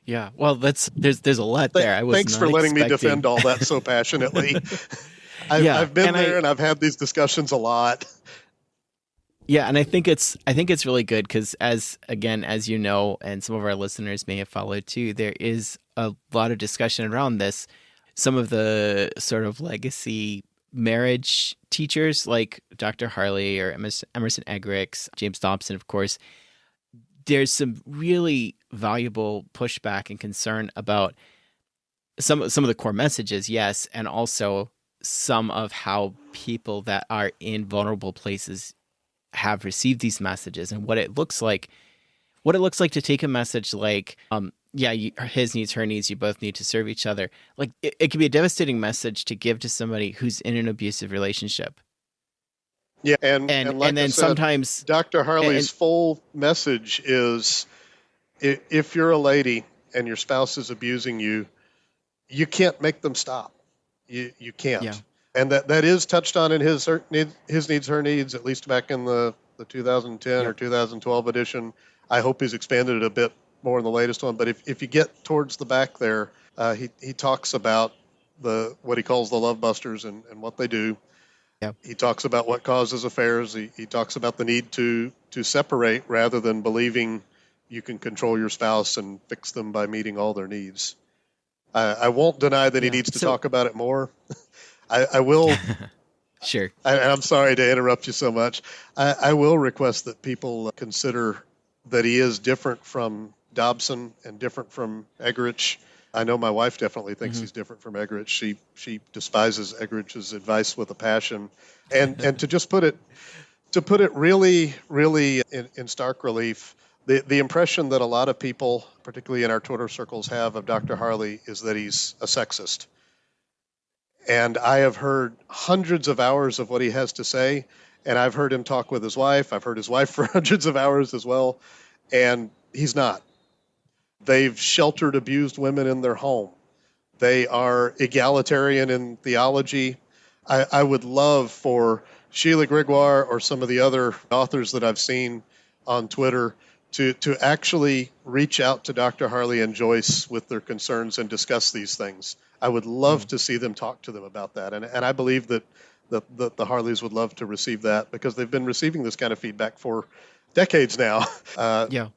Yeah. Well, there's a lot there. Thanks for letting me defend all that so passionately. I've been there and I've had these discussions a lot. Yeah, and I think it's really good because as you know, and some of our listeners may have followed too, there is a lot of discussion around this. Some of the sort of legacy marriage teachers like Dr. Harley or Emerson Eggerichs, James Dobson, of course, there's some really valuable pushback and concern about some of the core messages, yes, and also some of how people that are in vulnerable places have received these messages and what it looks like to take a message like, his needs, her needs, you both need to serve each other. Like it can be a devastating message to give to somebody who's in an abusive relationship. Yeah, and like then I said, sometimes Dr. Harley's full message is, if you're a lady and your spouse is abusing you, you can't make them stop. You can't. Yeah. And that is touched on in his needs, her needs, at least back in the 2010 or 2012 edition. I hope he's expanded it a bit more in the latest one. But if you get towards the back there, he talks about what he calls the love busters and what they do. Yep. He talks about what causes affairs. He talks about the need to separate rather than believing you can control your spouse and fix them by meeting all their needs. I won't deny that he Yeah. needs to So talk about it more. I will. sure. I'm sorry to interrupt you so much. I will request that people consider that he is different from Dobson and different from Eggerichs. I know my wife definitely thinks Hmm. he's different from Eggerichs. She despises Eggerich's advice with a passion, and to put it really in stark relief, the impression that a lot of people, particularly in our Twitter circles, have of Dr. Harley is that he's a sexist. And I have heard hundreds of hours of what he has to say, and I've heard him talk with his wife. I've heard his wife for hundreds of hours as well, and he's not. They've sheltered abused women in their home. They are egalitarian in theology. I would love for Sheila Gregoire or some of the other authors that I've seen on Twitter to actually reach out to Dr. Harley and Joyce with their concerns and discuss these things. I would love to see them talk to them about that. And I believe that the Harleys would love to receive that because they've been receiving this kind of feedback for decades now. Yeah.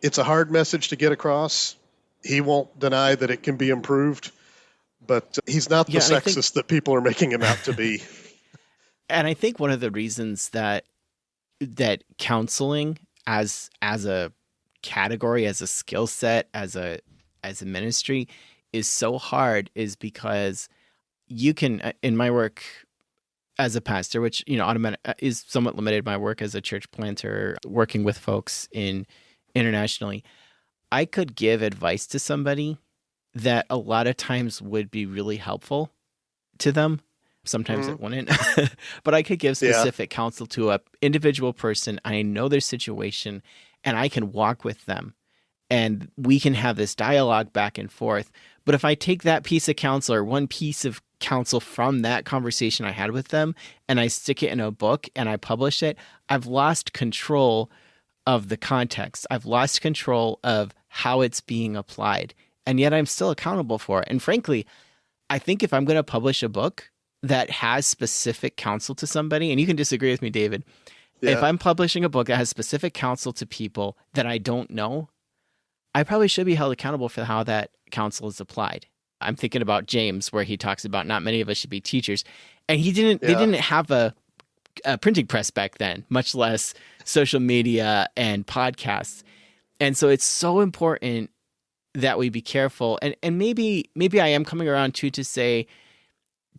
It's a hard message to get across. He won't deny that it can be improved, but he's not the Yeah. And I think, sexist that people are making him out to be. and I think one of the reasons that counseling as a category, as a skill set, as a ministry is so hard is because you can, in my work as a pastor, which, is somewhat limited, my work as a church planter, working with folks internationally, I could give advice to somebody that a lot of times would be really helpful to them. Sometimes it wouldn't, but I could give specific counsel to a individual person. I know their situation and I can walk with them and we can have this dialogue back and forth. But if I take that piece of counsel or one piece of counsel from that conversation I had with them and I stick it in a book and I publish it, I've lost control of the context. I've lost control of how it's being applied. And yet I'm still accountable for it. And frankly, I think if I'm going to publish a book that has specific counsel to somebody, and you can disagree with me, David, if I'm publishing a book that has specific counsel to people that I don't know, I probably should be held accountable for how that counsel is applied. I'm thinking about James, where he talks about not many of us should be teachers. And they didn't have a printing press back then, much less social media and podcasts. And so it's so important that we be careful. And maybe I am coming around to say,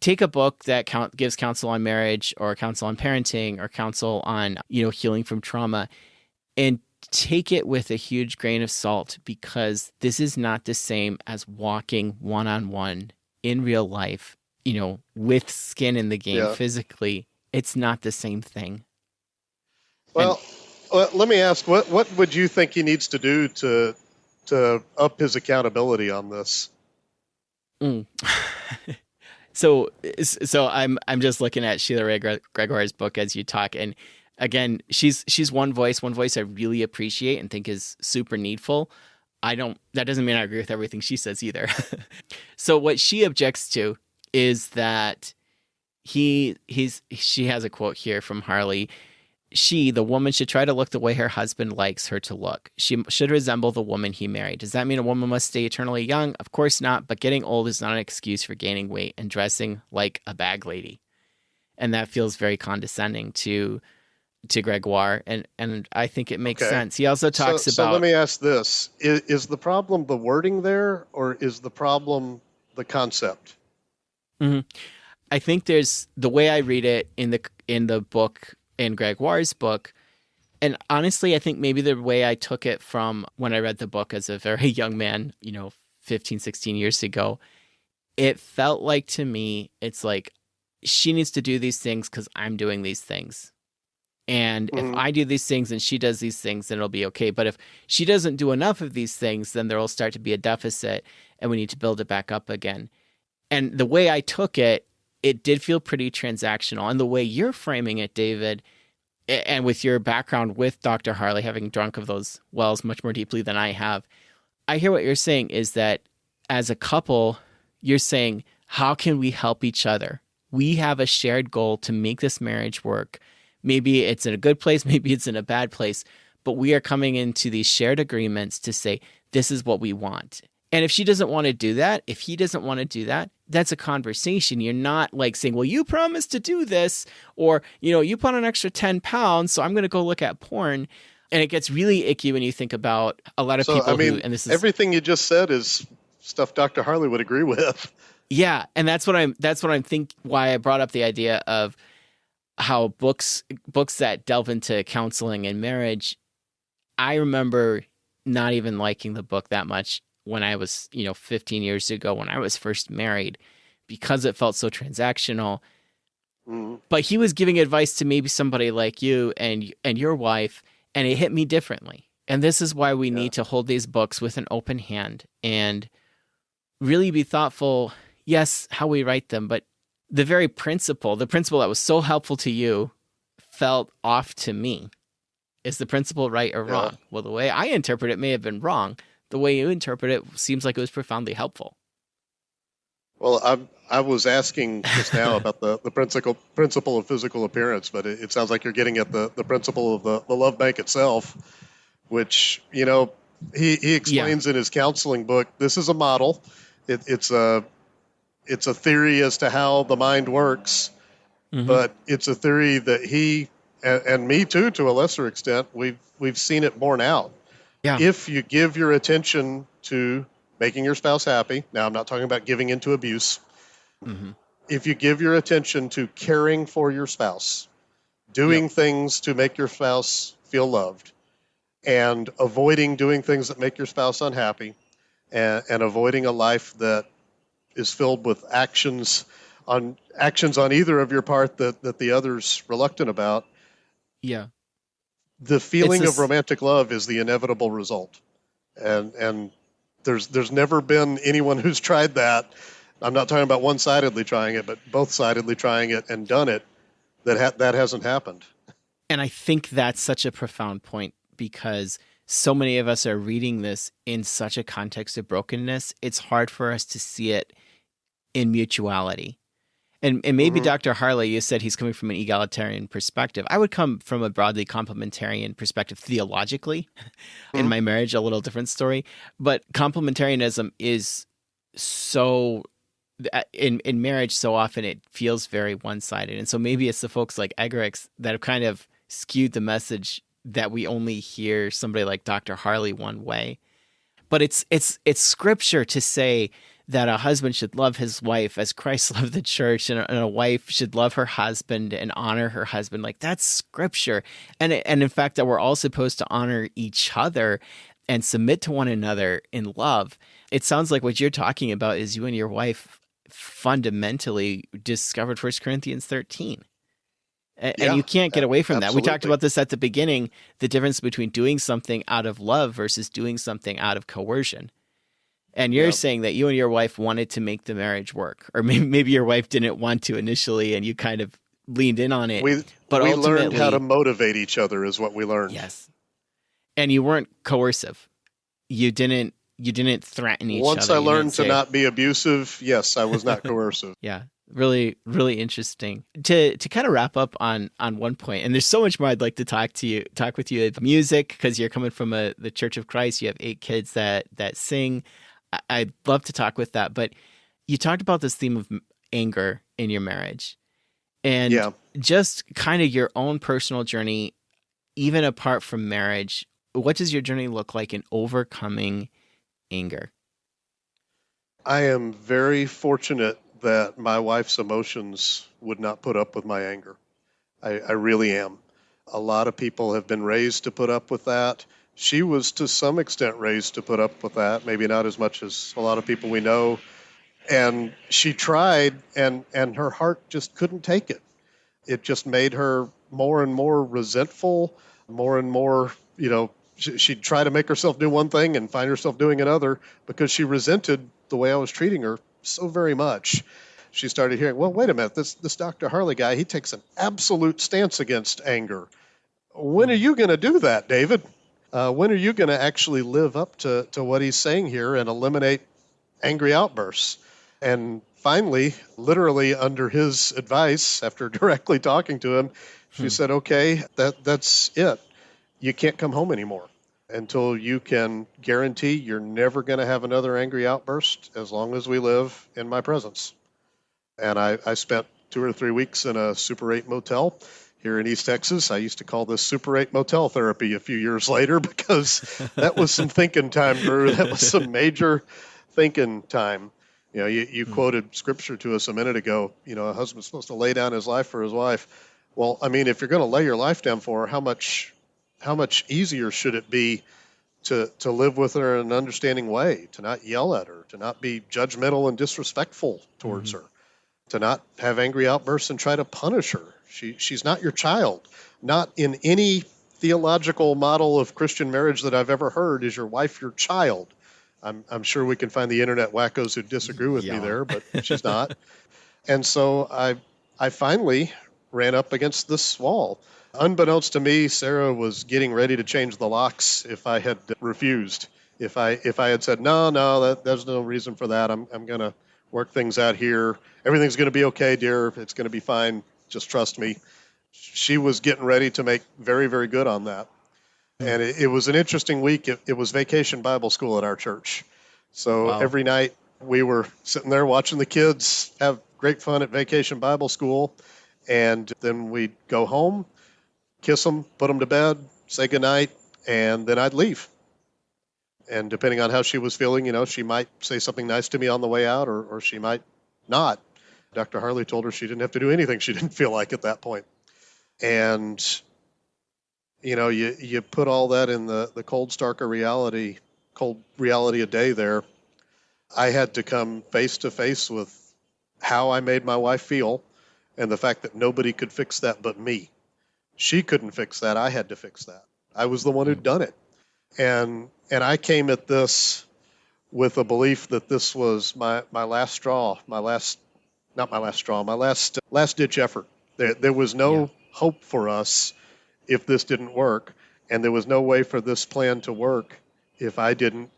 take a book that gives counsel on marriage or counsel on parenting or counsel on, healing from trauma, and take it with a huge grain of salt, because this is not the same as walking one-on-one in real life, with skin in the game physically. It's not the same thing. Well, let me ask, what would you think he needs to do to up his accountability on this? So I'm just looking at Sheila Gregoire's book as you talk, and again, she's one voice I really appreciate and think is super needful. That doesn't mean I agree with everything she says either. So what she objects to is that she has a quote here from Harley. The woman, should try to look the way her husband likes her to look. She should resemble the woman he married. Does that mean a woman must stay eternally young? Of course not, but getting old is not an excuse for gaining weight and dressing like a bag lady. And that feels very condescending to Gregoire, and I think it makes sense. He also talks about... So let me ask this. Is the problem the wording there, or is the problem the concept? Mm-hmm. I think there's, the way I read it in the book, in Gregoire's book, and honestly, I think maybe the way I took it from when I read the book as a very young man, 15, 16 years ago, it felt like to me, it's like, she needs to do these things because I'm doing these things. And if I do these things and she does these things, then it'll be okay. But if she doesn't do enough of these things, then there will start to be a deficit and we need to build it back up again. And the way I took it, it did feel pretty transactional. And the way you're framing it, David, and with your background with Dr. Harley, having drunk of those wells much more deeply than I have, I hear what you're saying is that as a couple, you're saying, how can we help each other? We have a shared goal to make this marriage work. Maybe it's in a good place, maybe it's in a bad place, but we are coming into these shared agreements to say, this is what we want. And if she doesn't want to do that, if he doesn't want to do that, that's a conversation. You're not like saying, well, you promised to do this, or, you put on an extra 10 pounds, so I'm going to go look at porn. And it gets really icky when you think about a lot of people and this is everything you just said is stuff Dr. Harley would agree with. Yeah. And that's what I'm why I brought up the idea of how books that delve into counseling and marriage. I remember not even liking the book that much when I was, 15 years ago when I was first married, because it felt so transactional. Mm-hmm. But he was giving advice to maybe somebody like you and your wife, and it hit me differently. And this is why we need to hold these books with an open hand and really be thoughtful, yes, how we write them, but the principle that was so helpful to you felt off to me. Is the principle right or wrong? Well, the way I interpret it may have been wrong. The way you interpret it seems like it was profoundly helpful. Well, I was asking just now about the principle of physical appearance, but it sounds like you're getting at the principle of the love bank itself, which, he explains in his counseling book. This is a model. It's a theory as to how the mind works, but it's a theory that he and me too, to a lesser extent, we've seen it borne out. Yeah. If you give your attention to making your spouse happy, now I'm not talking about giving into abuse. If you give your attention to caring for your spouse, doing things to make your spouse feel loved, and avoiding doing things that make your spouse unhappy, and avoiding a life that is filled with actions on either of your part that the other's reluctant about. Yeah. The feeling of romantic love is the inevitable result. And there's never been anyone who's tried that. I'm not talking about one-sidedly trying it, but both-sidedly trying it and done it, that hasn't happened. And I think that's such a profound point, because so many of us are reading this in such a context of brokenness. It's hard for us to see it in mutuality. And maybe Dr. Harley, you said he's coming from an egalitarian perspective. I would come from a broadly complementarian perspective theologically. In my marriage, a little different story. But complementarianism is so, in marriage, so often it feels very one-sided. And so maybe it's the folks like Eggerichs that have kind of skewed the message that we only hear somebody like Dr. Harley one way. But it's scripture to say that a husband should love his wife as Christ loved the church, and a wife should love her husband and honor her husband. Like, that's scripture. And in fact, that we're all supposed to honor each other and submit to one another in love. It sounds like what you're talking about is you and your wife fundamentally discovered 1 Corinthians 13. And you can't get away from that. We talked about this at the beginning, the difference between doing something out of love versus doing something out of coercion. And you're saying that you and your wife wanted to make the marriage work, or maybe your wife didn't want to initially, and you kind of leaned in on it. We learned how to motivate each other, is what we learned. Yes, and you weren't coercive. You didn't threaten each other. Once I learned to not be abusive, yes, I was not coercive. Yeah, really, really interesting. To kind of wrap up on one point, and there's so much more I'd like to talk with you about music, because you're coming from the Church of Christ. You have 8 kids that sing. I'd love to talk with that, but you talked about this theme of anger in your marriage, and just kind of your own personal journey, even apart from marriage. What does your journey look like in overcoming anger? I am very fortunate that my wife's emotions would not put up with my anger. I really am. A lot of people have been raised to put up with that. She was to some extent raised to put up with that, maybe not as much as a lot of people we know. And she tried, and her heart just couldn't take it. It just made her more and more resentful, more and more, she'd try to make herself do one thing and find herself doing another, because she resented the way I was treating her so very much. She started hearing, well, wait a minute, this Dr. Harley guy, he takes an absolute stance against anger. When are you going to do that, David? When are you going to actually live up to what he's saying here and eliminate angry outbursts? And finally, literally under his advice, after directly talking to him, she said, okay, that's it. You can't come home anymore. until you can guarantee you're never going to have another angry outburst as long as we live in my presence. And I spent 2 or 3 weeks in a Super 8 motel here in East Texas. I used to call this Super 8 motel therapy a few years later because that was some thinking time, Drew. That was some major thinking time. You quoted scripture to us a minute ago. A husband's supposed to lay down his life for his wife. Well, I mean, if you're going to lay your life down for her, how much easier should it be to live with her in an understanding way, to not yell at her, to not be judgmental and disrespectful towards her, to not have angry outbursts and try to punish her. She's not your child. Not in any theological model of Christian marriage that I've ever heard is your wife your child. I'm sure we can find the internet wackos who disagree with me there, but she's not. And so I finally ran up against this wall. Unbeknownst to me, Sarah was getting ready to change the locks if I had refused. If I had said, no, there's no reason for that. I'm going to work things out here. Everything's going to be okay, dear. It's going to be fine. Just trust me. She was getting ready to make very, very good on that. And it was an interesting week. It was Vacation Bible School at our church. So Every night we were sitting there watching the kids have great fun at Vacation Bible School. And then we'd go home, kiss them, put them to bed, say goodnight, and then I'd leave. And depending on how she was feeling, she might say something nice to me on the way out, or she might not. Dr. Harley told her she didn't have to do anything she didn't feel like at that point. And you put all that in the cold, starker reality a day there. I had to come face to face with how I made my wife feel and the fact that nobody could fix that but me. She couldn't fix that. I had to fix that. I was the one who'd done it. And I came at this with a belief that this was my last straw, my last ditch effort. There was no hope for us if this didn't work, and there was no way for this plan to work if I didn't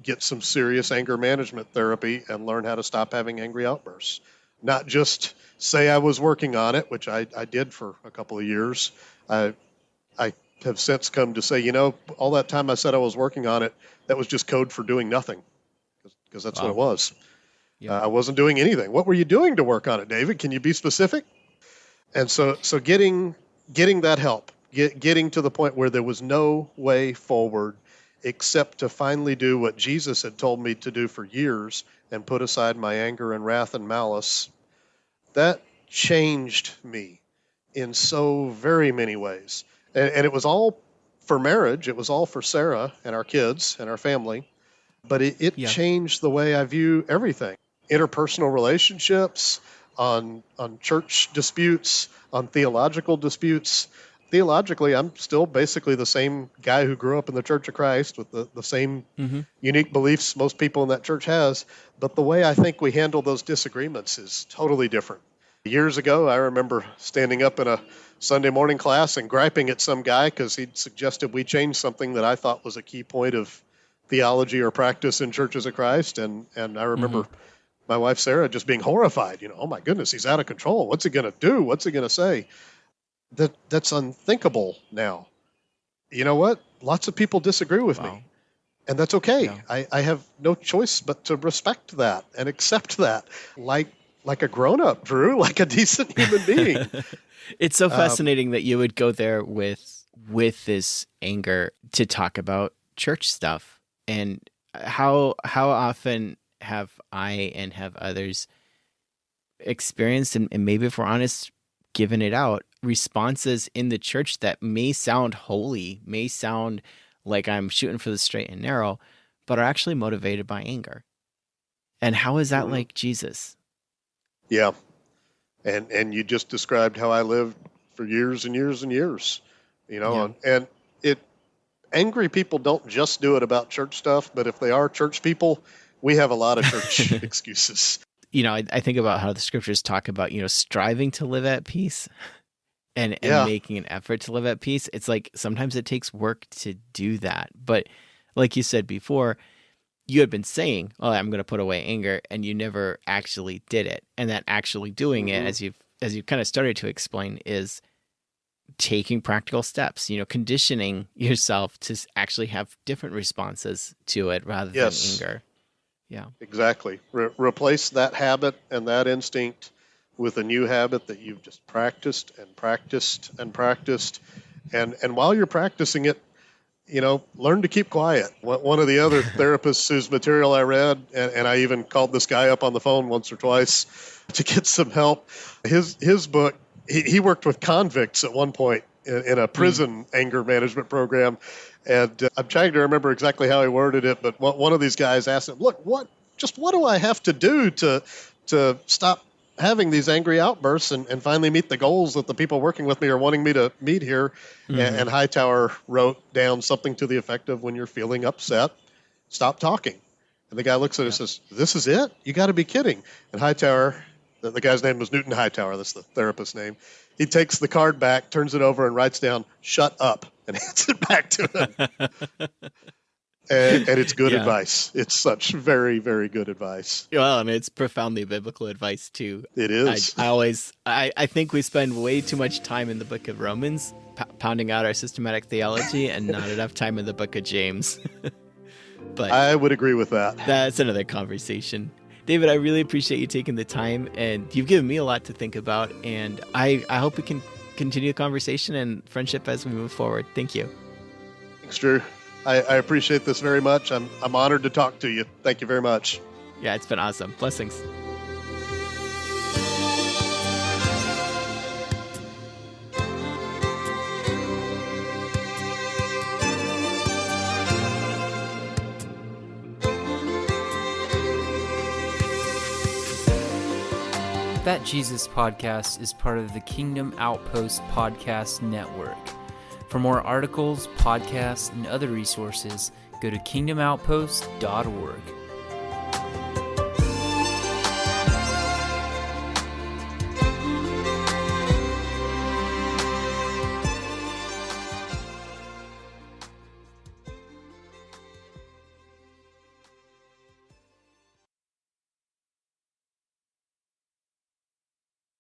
get some serious anger management therapy and learn how to stop having angry outbursts. Not just say I was working on it, which I did for a couple of years. I have since come to say, all that time I said I was working on it, that was just code for doing nothing, because that's what it was. I wasn't doing anything. What were you doing to work on it, David? Can you be specific? And so getting that help, getting to the point where there was no way forward except to finally do what Jesus had told me to do for years and put aside my anger and wrath and malice, that changed me in so very many ways. And it was all for marriage. It was all for Sarah and our kids and our family. But it changed the way I view everything. Interpersonal relationships, on church disputes, on theological disputes. Theologically, I'm still basically the same guy who grew up in the Church of Christ with the same unique beliefs most people in that church has. But the way I think we handle those disagreements is totally different. Years ago, I remember standing up in a Sunday morning class and griping at some guy because he'd suggested we change something that I thought was a key point of theology or practice in Churches of Christ. And I remember my wife, Sarah, just being horrified. Oh, my goodness, he's out of control. What's he going to do? What's he going to say? That's unthinkable now. You know what? Lots of people disagree with me, and that's okay. Yeah. I have no choice but to respect that and accept that like a grown-up, Drew, like a decent human being. It's so fascinating that you would go there with this anger to talk about church stuff. And how often have I and have others experienced, and maybe if we're honest, given it out, responses in the church that may sound holy, may sound like I'm shooting for the straight and narrow, but are actually motivated by anger. And how is that like Jesus? Yeah. And you just described how I lived for years and years and years, and angry people don't just do it about church stuff, but if they are church people, we have a lot of church excuses. I think about how the scriptures talk about, striving to live at peace and making an effort to live at peace. It's like sometimes it takes work to do that. But like you said before, you had been saying, I'm going to put away anger, and you never actually did it. And that actually doing it, as you kind of started to explain, is taking practical steps, conditioning yourself to actually have different responses to it rather than anger. Yeah, exactly. Replace that habit and that instinct with a new habit that you've just practiced and practiced and practiced. And while you're practicing it, learn to keep quiet. One of the other therapists whose material I read, and I even called this guy up on the phone once or twice to get some help. His book, he worked with convicts at one point in a prison anger management program. And I'm trying to remember exactly how he worded it, but one of these guys asked him, look, what do I have to do to stop having these angry outbursts and finally meet the goals that the people working with me are wanting me to meet here? And Hightower wrote down something to the effect of, when you're feeling upset, stop talking. And the guy looks at it and says, this is it? You got to be kidding. And Hightower, the guy's name was Newton Hightower, that's the therapist's name. He takes the card back, turns it over, and writes down, shut up, and hands it back to him. And it's good advice. It's such very, very good advice. Well, and it's profoundly biblical advice too. It is. I think we spend way too much time in the book of Romans pounding out our systematic theology and not enough time in the book of James. But I would agree with that. That's another conversation. David, I really appreciate you taking the time, and you've given me a lot to think about, and I hope we can continue the conversation and friendship as we move forward. Thank you. Thanks, Drew. I appreciate this very much. I'm honored to talk to you. Thank you very much. Yeah, it's been awesome. Blessings. That Jesus Podcast is part of the Kingdom Outpost Podcast Network. For more articles, podcasts, and other resources, go to kingdomoutpost.org.